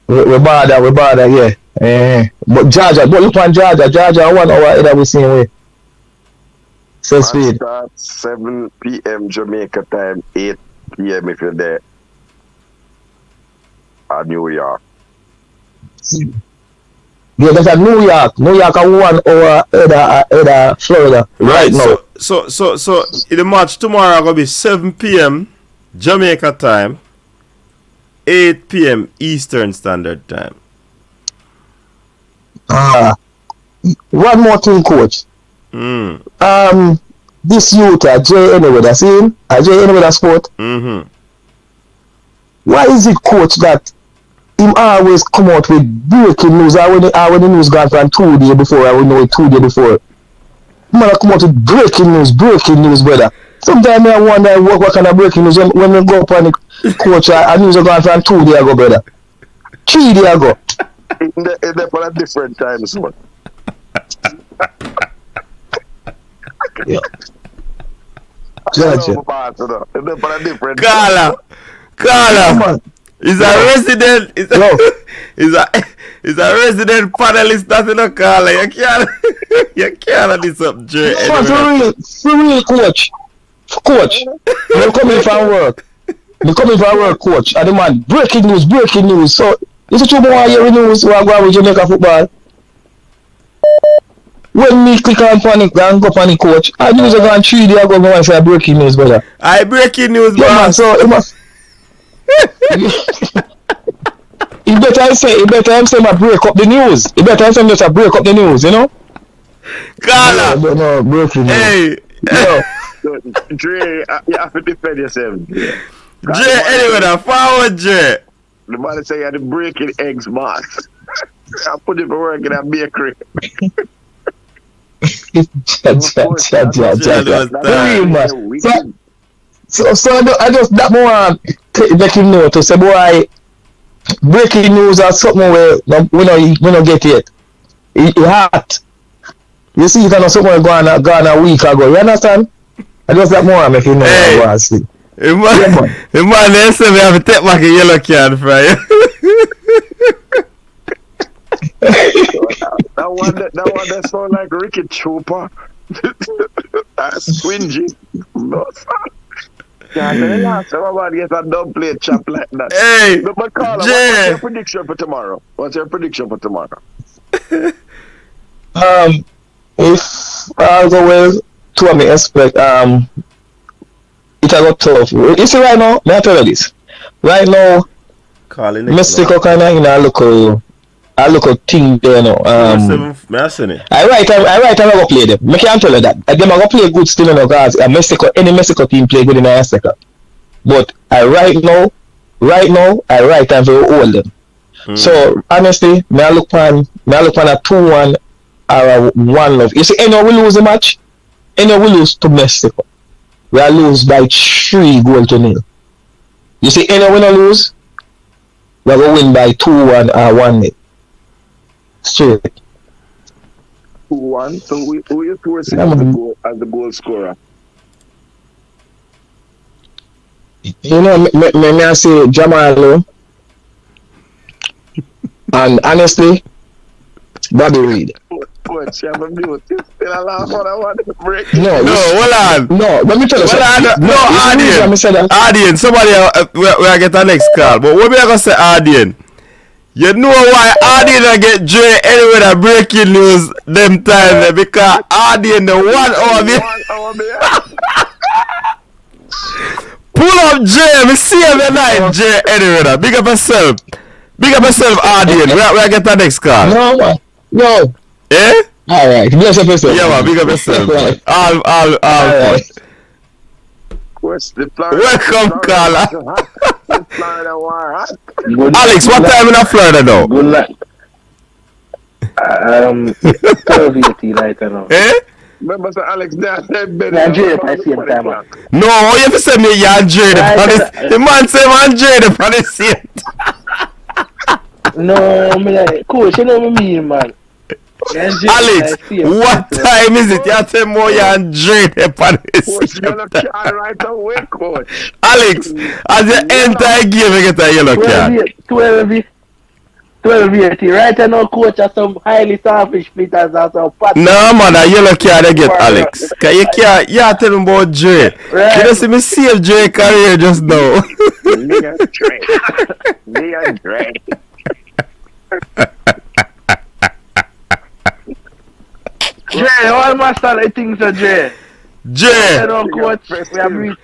We bother, yeah. But Georgia, look on Georgia 1 hour ahead of the same way. So speed. Start 7 p.m. Jamaica time, 8 p.m. if you're there at New York. Yeah, that's at New York. New York at 1 hour ahead of Florida right now. So the match tomorrow gonna be 7 p.m. Jamaica time, 8 p.m. Eastern Standard Time. One more thing, coach. This youth Jay anyway, that's him. Jay anyway, that sport. Why is it, coach, that him always come out with breaking news? I when the news gone from 2 days before, I will know it 2 days before. Man, come out with breaking news, brother. Sometimes I wonder what kind of breaking news when we go up on the coach. News are gone from 2 days ago, brother. 3 days ago. They're for a different time, man. Yeah. Judge. Carla. Come on. Is a resident. Yo. Is a resident panelist. That's in a Carla. You can't do something, Jay. Man, for real, coach. Coach. I'm coming from work. Coach. And the man, breaking news. So, this is true, boy, hearing news. We're going with Jamaica football. When me click on panic and go panic, coach, I news are going 3 days ago and say breaking news, brother. I breaking news, Yeah, man, so it must. He better say my break up the news. He better say just a break up the news, you know? Carla. No, breaking news. Hey. Yo. Dre, you have to defend yourself. Jay, anyway, now forward, Jay. The man say you had to breaking eggs, man. I put it for work in a bakery. So I just that more make him know to say, boy, breaking news or something where we don't get it. It hot. You see, it on somewhere gone a week ago. You understand? I just that more make him know what I see. The man, they say we have to take back a yellow card for you. That one that sound like Ricky Trooper. That's swingy. No, last time I get a double plate chop like that. Hey, but Carla, what's your prediction for tomorrow? If I go with to me expect it I got tough. You see right now, let me tell you this. Right now, Mexico kind of I look a thing there now. I right time I go play them. I can't tell you that. Them I go play good still in the guys. Any Mexico team play good in the second. But right now I right time to hold them. So honestly, I look on a 2-1 or a 1-0. You see, any we lose the match, any we lose to Mexico. We are lose by 3-0. You see, any we not lose, we are going to win by 2-1 or 1-0. Straight. 2-1. So who you forcing as the goal scorer? You know, me I say Jamalo. And honestly, Bobby Reed. Coach, you have a mute. You still allow for that one to break. No, hold on. No, let me tell you something. Audience, somebody we get our next call. But what we are going to say, audience? You know why Arden get Dre anyway that breaking news them time because Arden the 1 hour me. Pull up Dre, me see him tonight Dre anyway that. Big up yourself, Arden. We get our next call. No man, no. Eh? Alright, bless up yourself. Yeah man, big up yourself. All. Welcome, Carla. Alex, what time in Florida now? Good luck. 12:80 right now. Eh? Remember, so Alex, Nigeria by same time. No, you have to say me, you're Nigeria. The man say I'm Nigeria for the same. No, me like, coach, you know what I mean, man. Alex, what time is it? You tell me you're Nigeria for the same. Right away, coach. Alex, as you enter game, you get a yellow card. 12:80. Right now, coach, are some highly selfish fitters and some fat. No, man, a yellow card you get, Alex. Cause you can't, you tell him about Dre. Right. You just see me save Dre career just now. Nigga Dre. Jay, all my style of things are Jay. Jay. Coach, we are meet.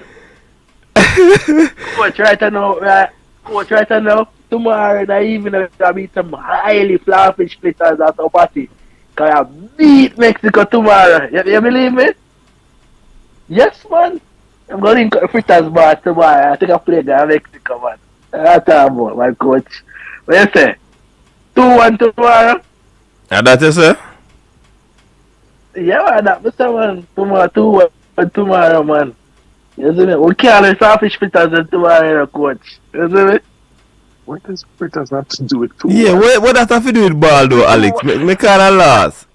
Coach, right now, tomorrow in the evening, I meet some highly flavish splitters at our party. Because I beat Mexico tomorrow. You believe me? Yes, man. I'm going to fritters bar tomorrow. I think I play against Mexico, man. That's all, my coach. What you say? 2-1 tomorrow? And that is it? Yeah, man, that's man. Tomorrow, 2-1 tomorrow, man. You see me? We can't have selfish fritters tomorrow, coach. You see me? What does fritters have to do with 2-1? Yeah, what does have to do with ball though, Alex? Me kind of lost.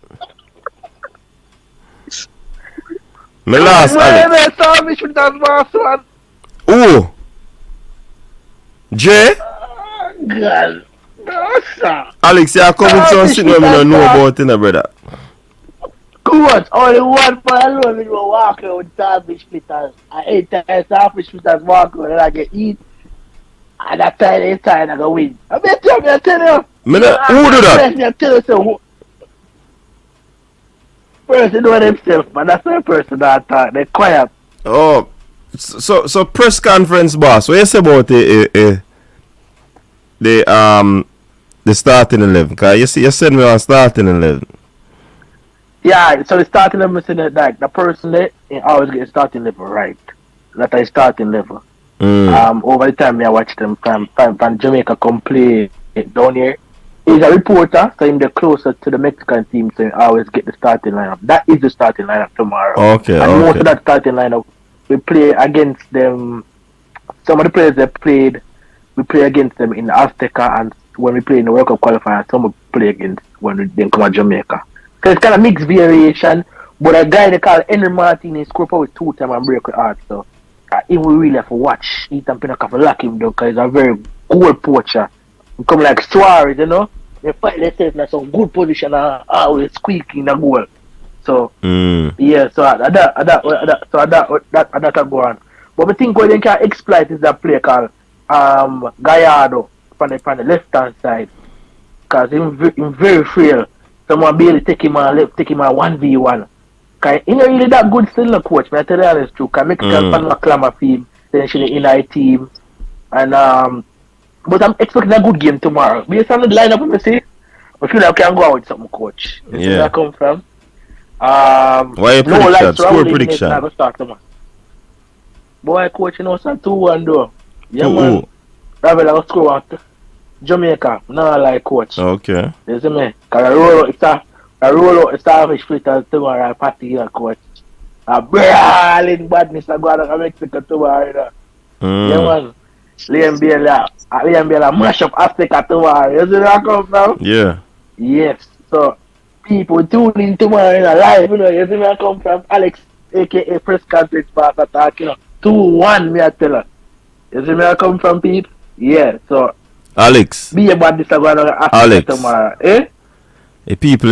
Me last Alex. Starfish with that last one. Who? Jay? God. No, sir. Alex, you come with some shit where me don't know about, brother. Good. Only one for alone when you walk out with starfish splitters. I ate the starfish splitters walk out and I get eat. And that time inside I go win. I tell you. Who do that? I tell you so. Person know themselves, man. That's the person that talk. They're quiet. Oh, so press conference, boss. What you say about the starting 11? Cause you said me on starting 11. Yeah, so the starting level, like the person that always get starting level right. That is starting level. Over the time I watch them from Jamaica come play down here. He's a reporter, so he's closer to the Mexican team, so he always get the starting lineup. That is the starting lineup tomorrow. Okay. Most of that starting lineup, we play against them. Some of the players that played, we play against them in Azteca, and when we play in the World Cup qualifier, some we play against when they come to Jamaica. So it's kind of mixed variation, but a guy they call Henry Martinez scored with 2 times and break with heart, so he will really have to watch. Ethan Pinnock have to lock him down because he's a very good poacher. He come like Suarez, you know. They fight themselves in some good position and always squeaking the goal. So yeah, so that go on. But I think what they can exploit is that play called Gallardo from the left hand side. Because he's very frail. Someone be able to take him on 1v1. Cause he not really that good still no coach, but I tell you honest true. Cause Mexican fan clamor for him, then she in our team. And but I'm expecting a good game tomorrow. Based on the lineup I see, I feel like I can go out with something, coach. You see where I come from? Why your prediction? Score prediction. I go start tomorrow. Boy, coach, you know, it's 2-1 though. Yeah, man. Rather than score out Jamaica. No, like coach. Okay. You see me? Cause I roll out the starfish splitters tomorrow, party, coach. A brawling badness, I go out of Mexico tomorrow. Yeah, man. Liam Biela mash up Africa tomorrow. You see where I come from? Yeah. Yes. So, people tune in tomorrow in a live, you know. You see where I come from? Alex, a.k.a. Press Conference Pass Attack, you know. 2-1, me I tell her. You see where I come from, people? Yeah, so. Alex. Be about this, I'm going to Africa tomorrow. Eh? The people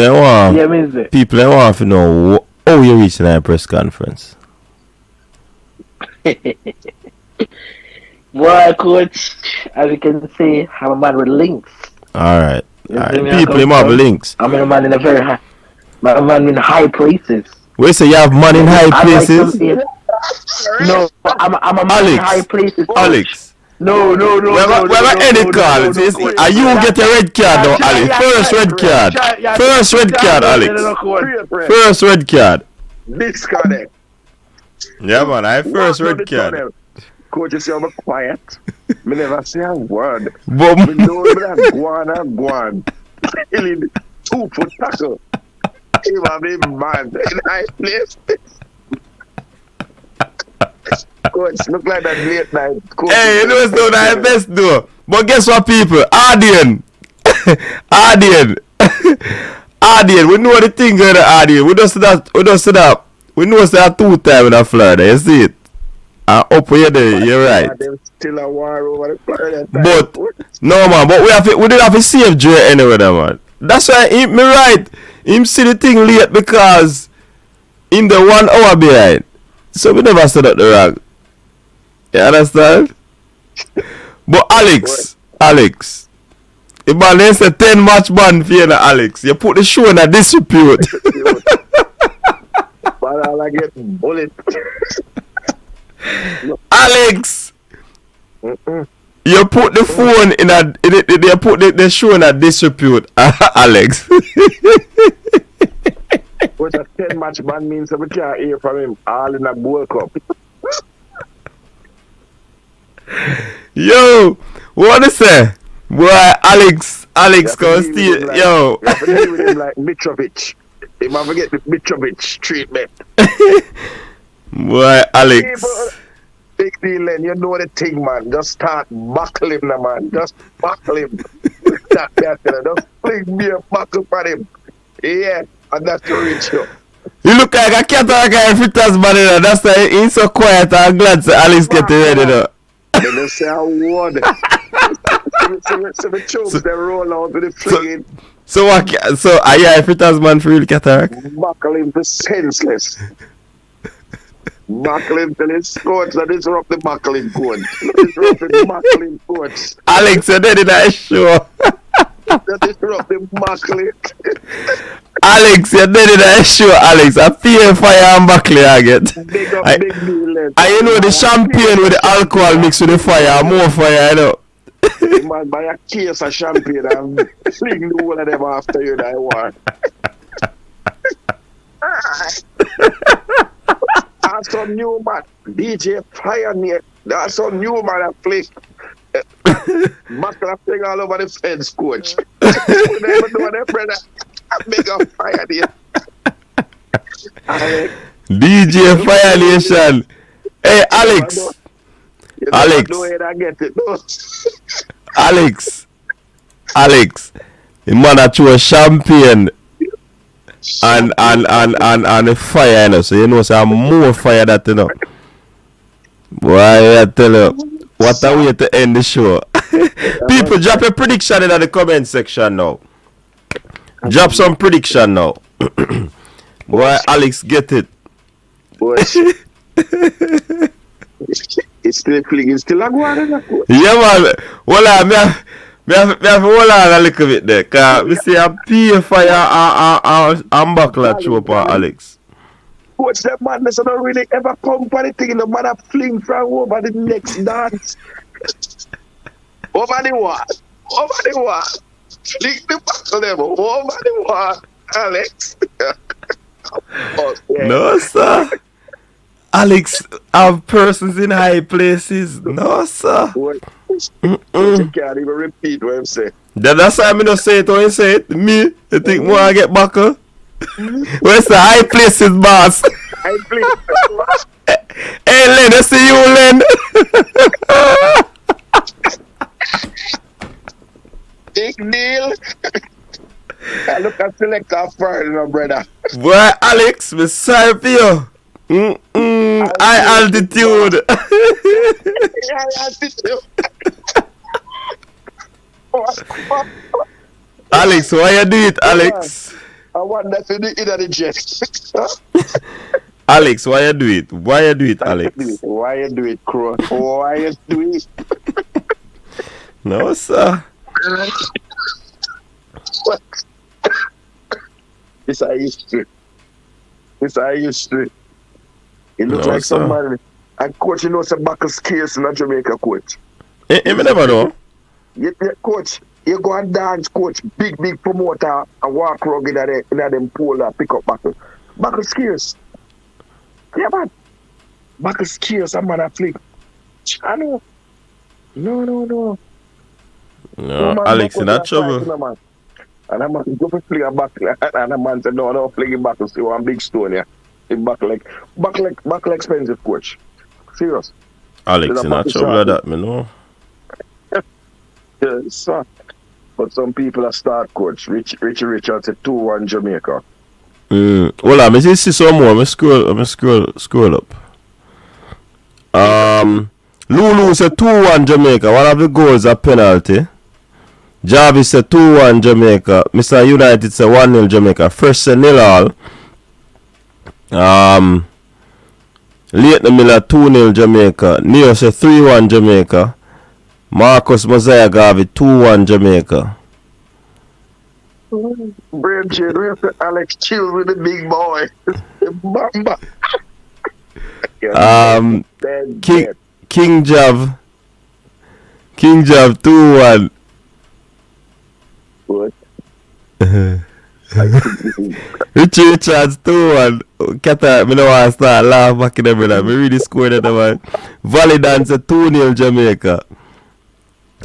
want to know how you reach in a press conference. Boy, coach, as you can see, I'm a man with links. Alright. People have links. I'm a man in a very high, I'm a man in high places. Wait, so you have money in high places? No, I'm a man in high places. Alex. No. Well, any card. Are you get a red card now, Alex? First red card. First red card, Alex. First red card. Disconnect. Yeah, man. I first red card. Coach, you see I'm quiet. Me never say a word. But me know that go on. Killing 2-foot tackle. He was a man in high place. Coach, look like that late night. Coach, hey, you know it's not our best though. But guess what, people? Ardian. We know the thing going to Ardian. We don't see that. We know it's that 2 times in a Florida. You see it? Up here there, you're right. Still a war over the Florida. But no man, but we did have to save Dre anyway, man. That's why me right. Him see the thing late because in the 1 hour behind. So we never stood up the rag. You understand? But Alex, the man is a 10-match ban for you, Alex. You put the show in a disrepute. But I'll get bullet. Alex, you put the phone in you put the show in a disrepute, Alex. What a 10-match ban means we can't hear from him all in a World Cup. Yo, what to say? Boy, Alex can steal. Yo. You have to deal with him like Mitrovic. He might forget the Mitrovic treatment. Boy, Alex. Big deal, then you know the thing, man. Just start buckle him, man. Just buckle him. Just fling me a buckle for him. Yeah, and that's to reach you. You look like a cataract every time, man. That's why he's so quiet and glad so Alex get ready now. They don't say a word. So the chokes they roll out with the flinging. So what? So are you every time, man, for real cataract? Buckle him to senseless. Buckle him till his coach and disrupt the buckling coach. Disrupt the buckling coach. Alex, you did it at show. Disrupt the buckling. Alex, you did it at show, Alex. I feel fire and buckling I get. Big up, big deal. And you know the champagne with the alcohol mixed with the fire, more fire, you know. Man, buy a case of champagne and fling the whole of them after you that one. That's some new man. DJ Pioneer. That's some new man that plays. Buckle thing all over the fence, coach. We never know that, brother. Big up Pioneer. DJ Fire Nation. Hey, Alex. Alex. I get it. No. Alex. The man that threw champagne and fire, you know. So you know, so I'm more fire that, you know. Boy, I tell you, what a way to end the show. People, drop a prediction in the comment section now. Drop some prediction now. Boy, Alex, get it. Boy. It's still fling, it's still a go on. Yeah, man. Well, me have to hold on a little bit there. Because we see a pure fire and buckler throw up on Alex. Coach, that madness don't really ever come for the thing. The man a fling from over the next dance. Over the wall. Over the wall. Fling the buckle them over the wall. Alex. Oh, yeah. No, sir. Alex have persons in high places. No, sir. You can't even repeat what I'm saying. That's why I don't say it when you say it. Me, you think more I get buckle? Where's the high places, boss? High places. Hey, Len, I see you, Len. Big deal. I look at select our friend, my brother. Boy, Alex, me sorry for you. High altitude. High altitude. Alex, why you do it, Alex? I want that to the inner the jet. Alex, why you do it? Why you do it, Alex? Why you do it, Crow? Why you do it? No, sir. It's a history. It's a history. It looks No, like sir. somebody. And coach, you know, some buckle scarce in a Jamaica, coach. I never know. Yeah, coach, you go and dance, coach. Big promoter and walk around in them pool and pick up buckle. Buckle scarce. Yeah, man. Buckle scarce, I'm gonna flip. I know. No. No, man, Alex in that buckle trouble. fight, man. And I'm going to fling a buckle. And a man said, no, fling a buckle. See one big stone here. Yeah. Buckle expensive, coach. Serious. Alex in that trouble like that, me know. Yeah, son. But some people are start, coach. Richie Richard said 2-1 Jamaica. Well, I see some more. I'm scroll up. Lulu said 2-1 Jamaica. One of the goals a penalty. Jarvis said 2-1 Jamaica. Mr. United said 1-0 Jamaica. Fresh said 0-all. Leighton Miller 2-0 Jamaica. Neo said 3-1 Jamaica. Marcus Mosiah Garvey 2-1 Jamaica. Brave Jade, we have to Alex chill with the big boy. Bamba. King Jav 2-1. What? Richie Richards 2-1. Kata, me no want to start laugh back in the brother. Me really scored that man. Valley Dance 2-0 Jamaica.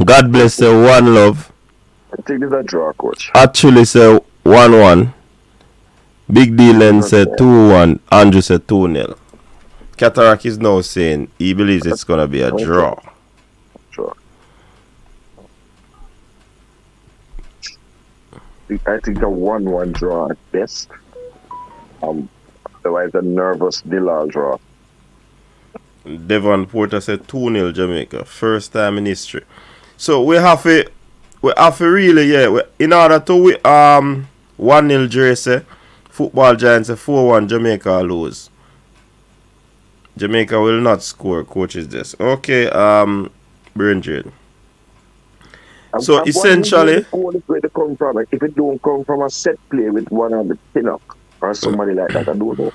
God bless you, one love. I think it's a draw, coach. Actually say 1-1. Big D Len said 2-1. Andrew said 2-0. Cataract is now saying he believes it's gonna be a draw. Sure. I think a 1-1 draw at best. Otherwise, a nervous Dillal draw. Devon Porter said 2-0 Jamaica. First time in history. So we have to really, in order to 1-0 Jersey, Football Giants say 4-1 Jamaica lose. Jamaica will not score, coach is this. Okay, Bridget. So essentially, where they come from. If it don't come from a set play with one of the Pinnock or somebody like that, I don't know.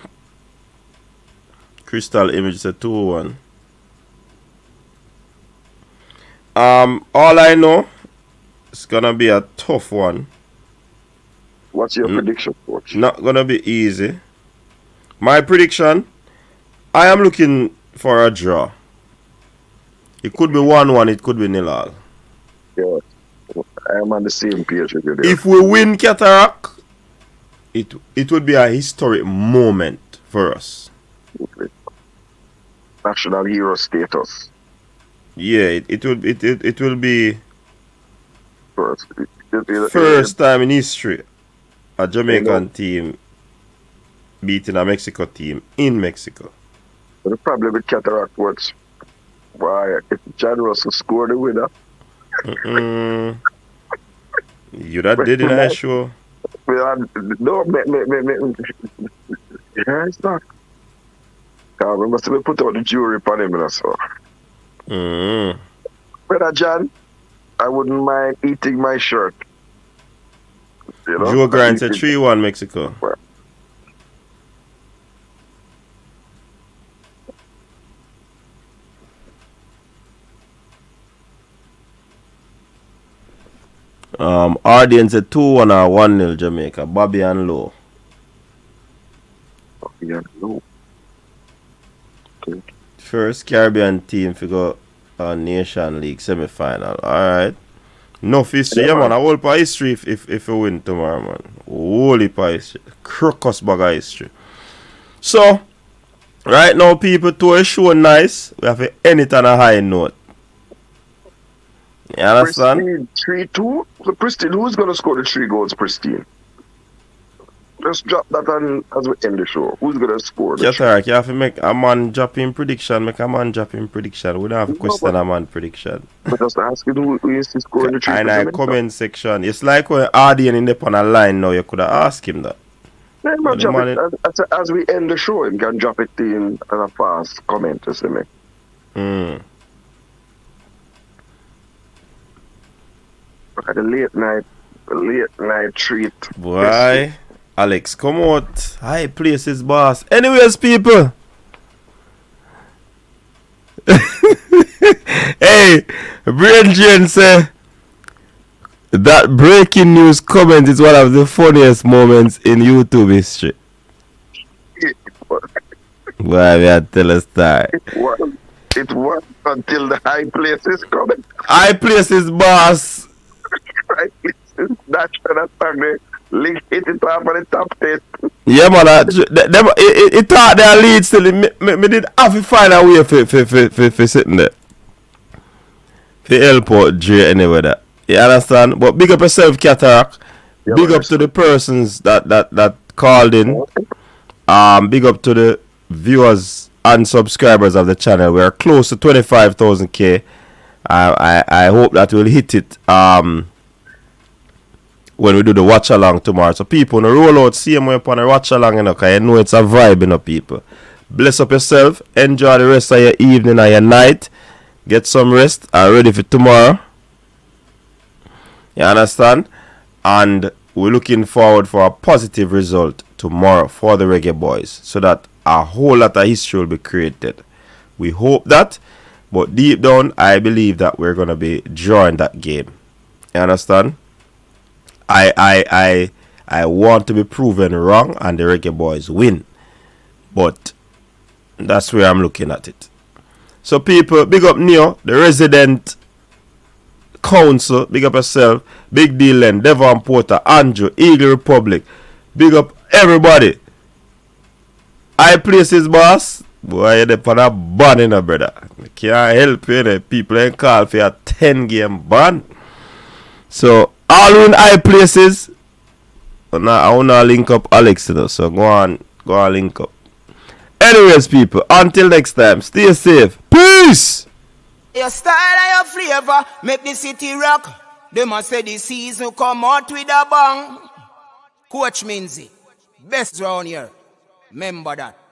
Crystal Image said 2-1. All I know, it's gonna be a tough one. What's your prediction, coach? Not gonna be easy. My prediction, I am looking for a draw. It could be 1-1, it could be 0-0. Yeah, I am on the same page with you there. If we win Cataract, it would be a historic moment for us. National hero status. Yeah, it will be First time in history a Jamaican team beating a Mexico team in Mexico. But the problem with Cataract was why if John Russell scored the winner. You that did it, I sure. No, yeah, it's not. We must have put out the jury upon him, so. Brother John, I wouldn't mind eating my shirt. You know? Joe Grant said 3-1 Mexico. Arden said 2-1 or 1-0 Jamaica. Bobby and Low. Bobby and Low. Okay. First Caribbean team figure on Nation League semi-final. Alright. Enough history, yeah, man. A whole part of history if we win tomorrow, man. Whole heap of history. Crocus bag of history. So, right now, people, to a show nice, we have to end it on a high note. You understand? Pristine 3-2. So Pristine, who's going to score the 3 goals, Pristine? Just drop that on as we end the show. Who's going to score? Cataract, you have to make a man dropping prediction. Make a man dropping prediction. We don't have to question a man prediction. But just asking who is scoring the 3 in the comment section. It's like when Arden in the on a line now, you could have asked him that. Yeah, man, drop it. As we end the show, you can drop it in a fast comment to see me. The late night treat. Boy, Alex, come out. High places, boss. Anyways, people. Hey, Brain Jane say that breaking news comment is one of the funniest moments in YouTube history. Boy, we had to tell a story. It was until the high places comment. High places, boss. Right, that's the link hit it up on the top 10. Yeah, man, it thought their lead still. Me did have to find a way for sitting there. For help out Dre anyway that. You understand? But big up yourself, Cataract. Yeah, big up to the persons that called in. Big up to the viewers and subscribers of the channel. We are close to 25,000K. I hope that we'll hit it when we do the watch along tomorrow. So people, no roll out same way upon a watch along, because you know it's a vibe, people. Bless up yourself. Enjoy the rest of your evening and your night. Get some rest and ready for tomorrow. You understand? And we're looking forward for a positive result tomorrow for the Reggae Boyz, so that a whole lot of history will be created. We hope that, but deep down, I believe that we're going to be drawing that game. You understand? I want to be proven wrong and the Reggae Boyz win. But that's where I'm looking at it. So people, big up Neo, the resident council, big up yourself, Big D Len, Devon Porter, Andrew, Eagle Republic. Big up everybody. High places, boss. Boy, you're on a ban, you know, brother. I can't help you, you know. People ain't call for a 10-game ban. So, all in high places. I want to link up Alex, you know. So, go on link up. Anyways, people, until next time, stay safe. Peace! Your style and your flavor make the city rock. They must say the season come out with a bang. Coach Minzy, best round here. Remember that.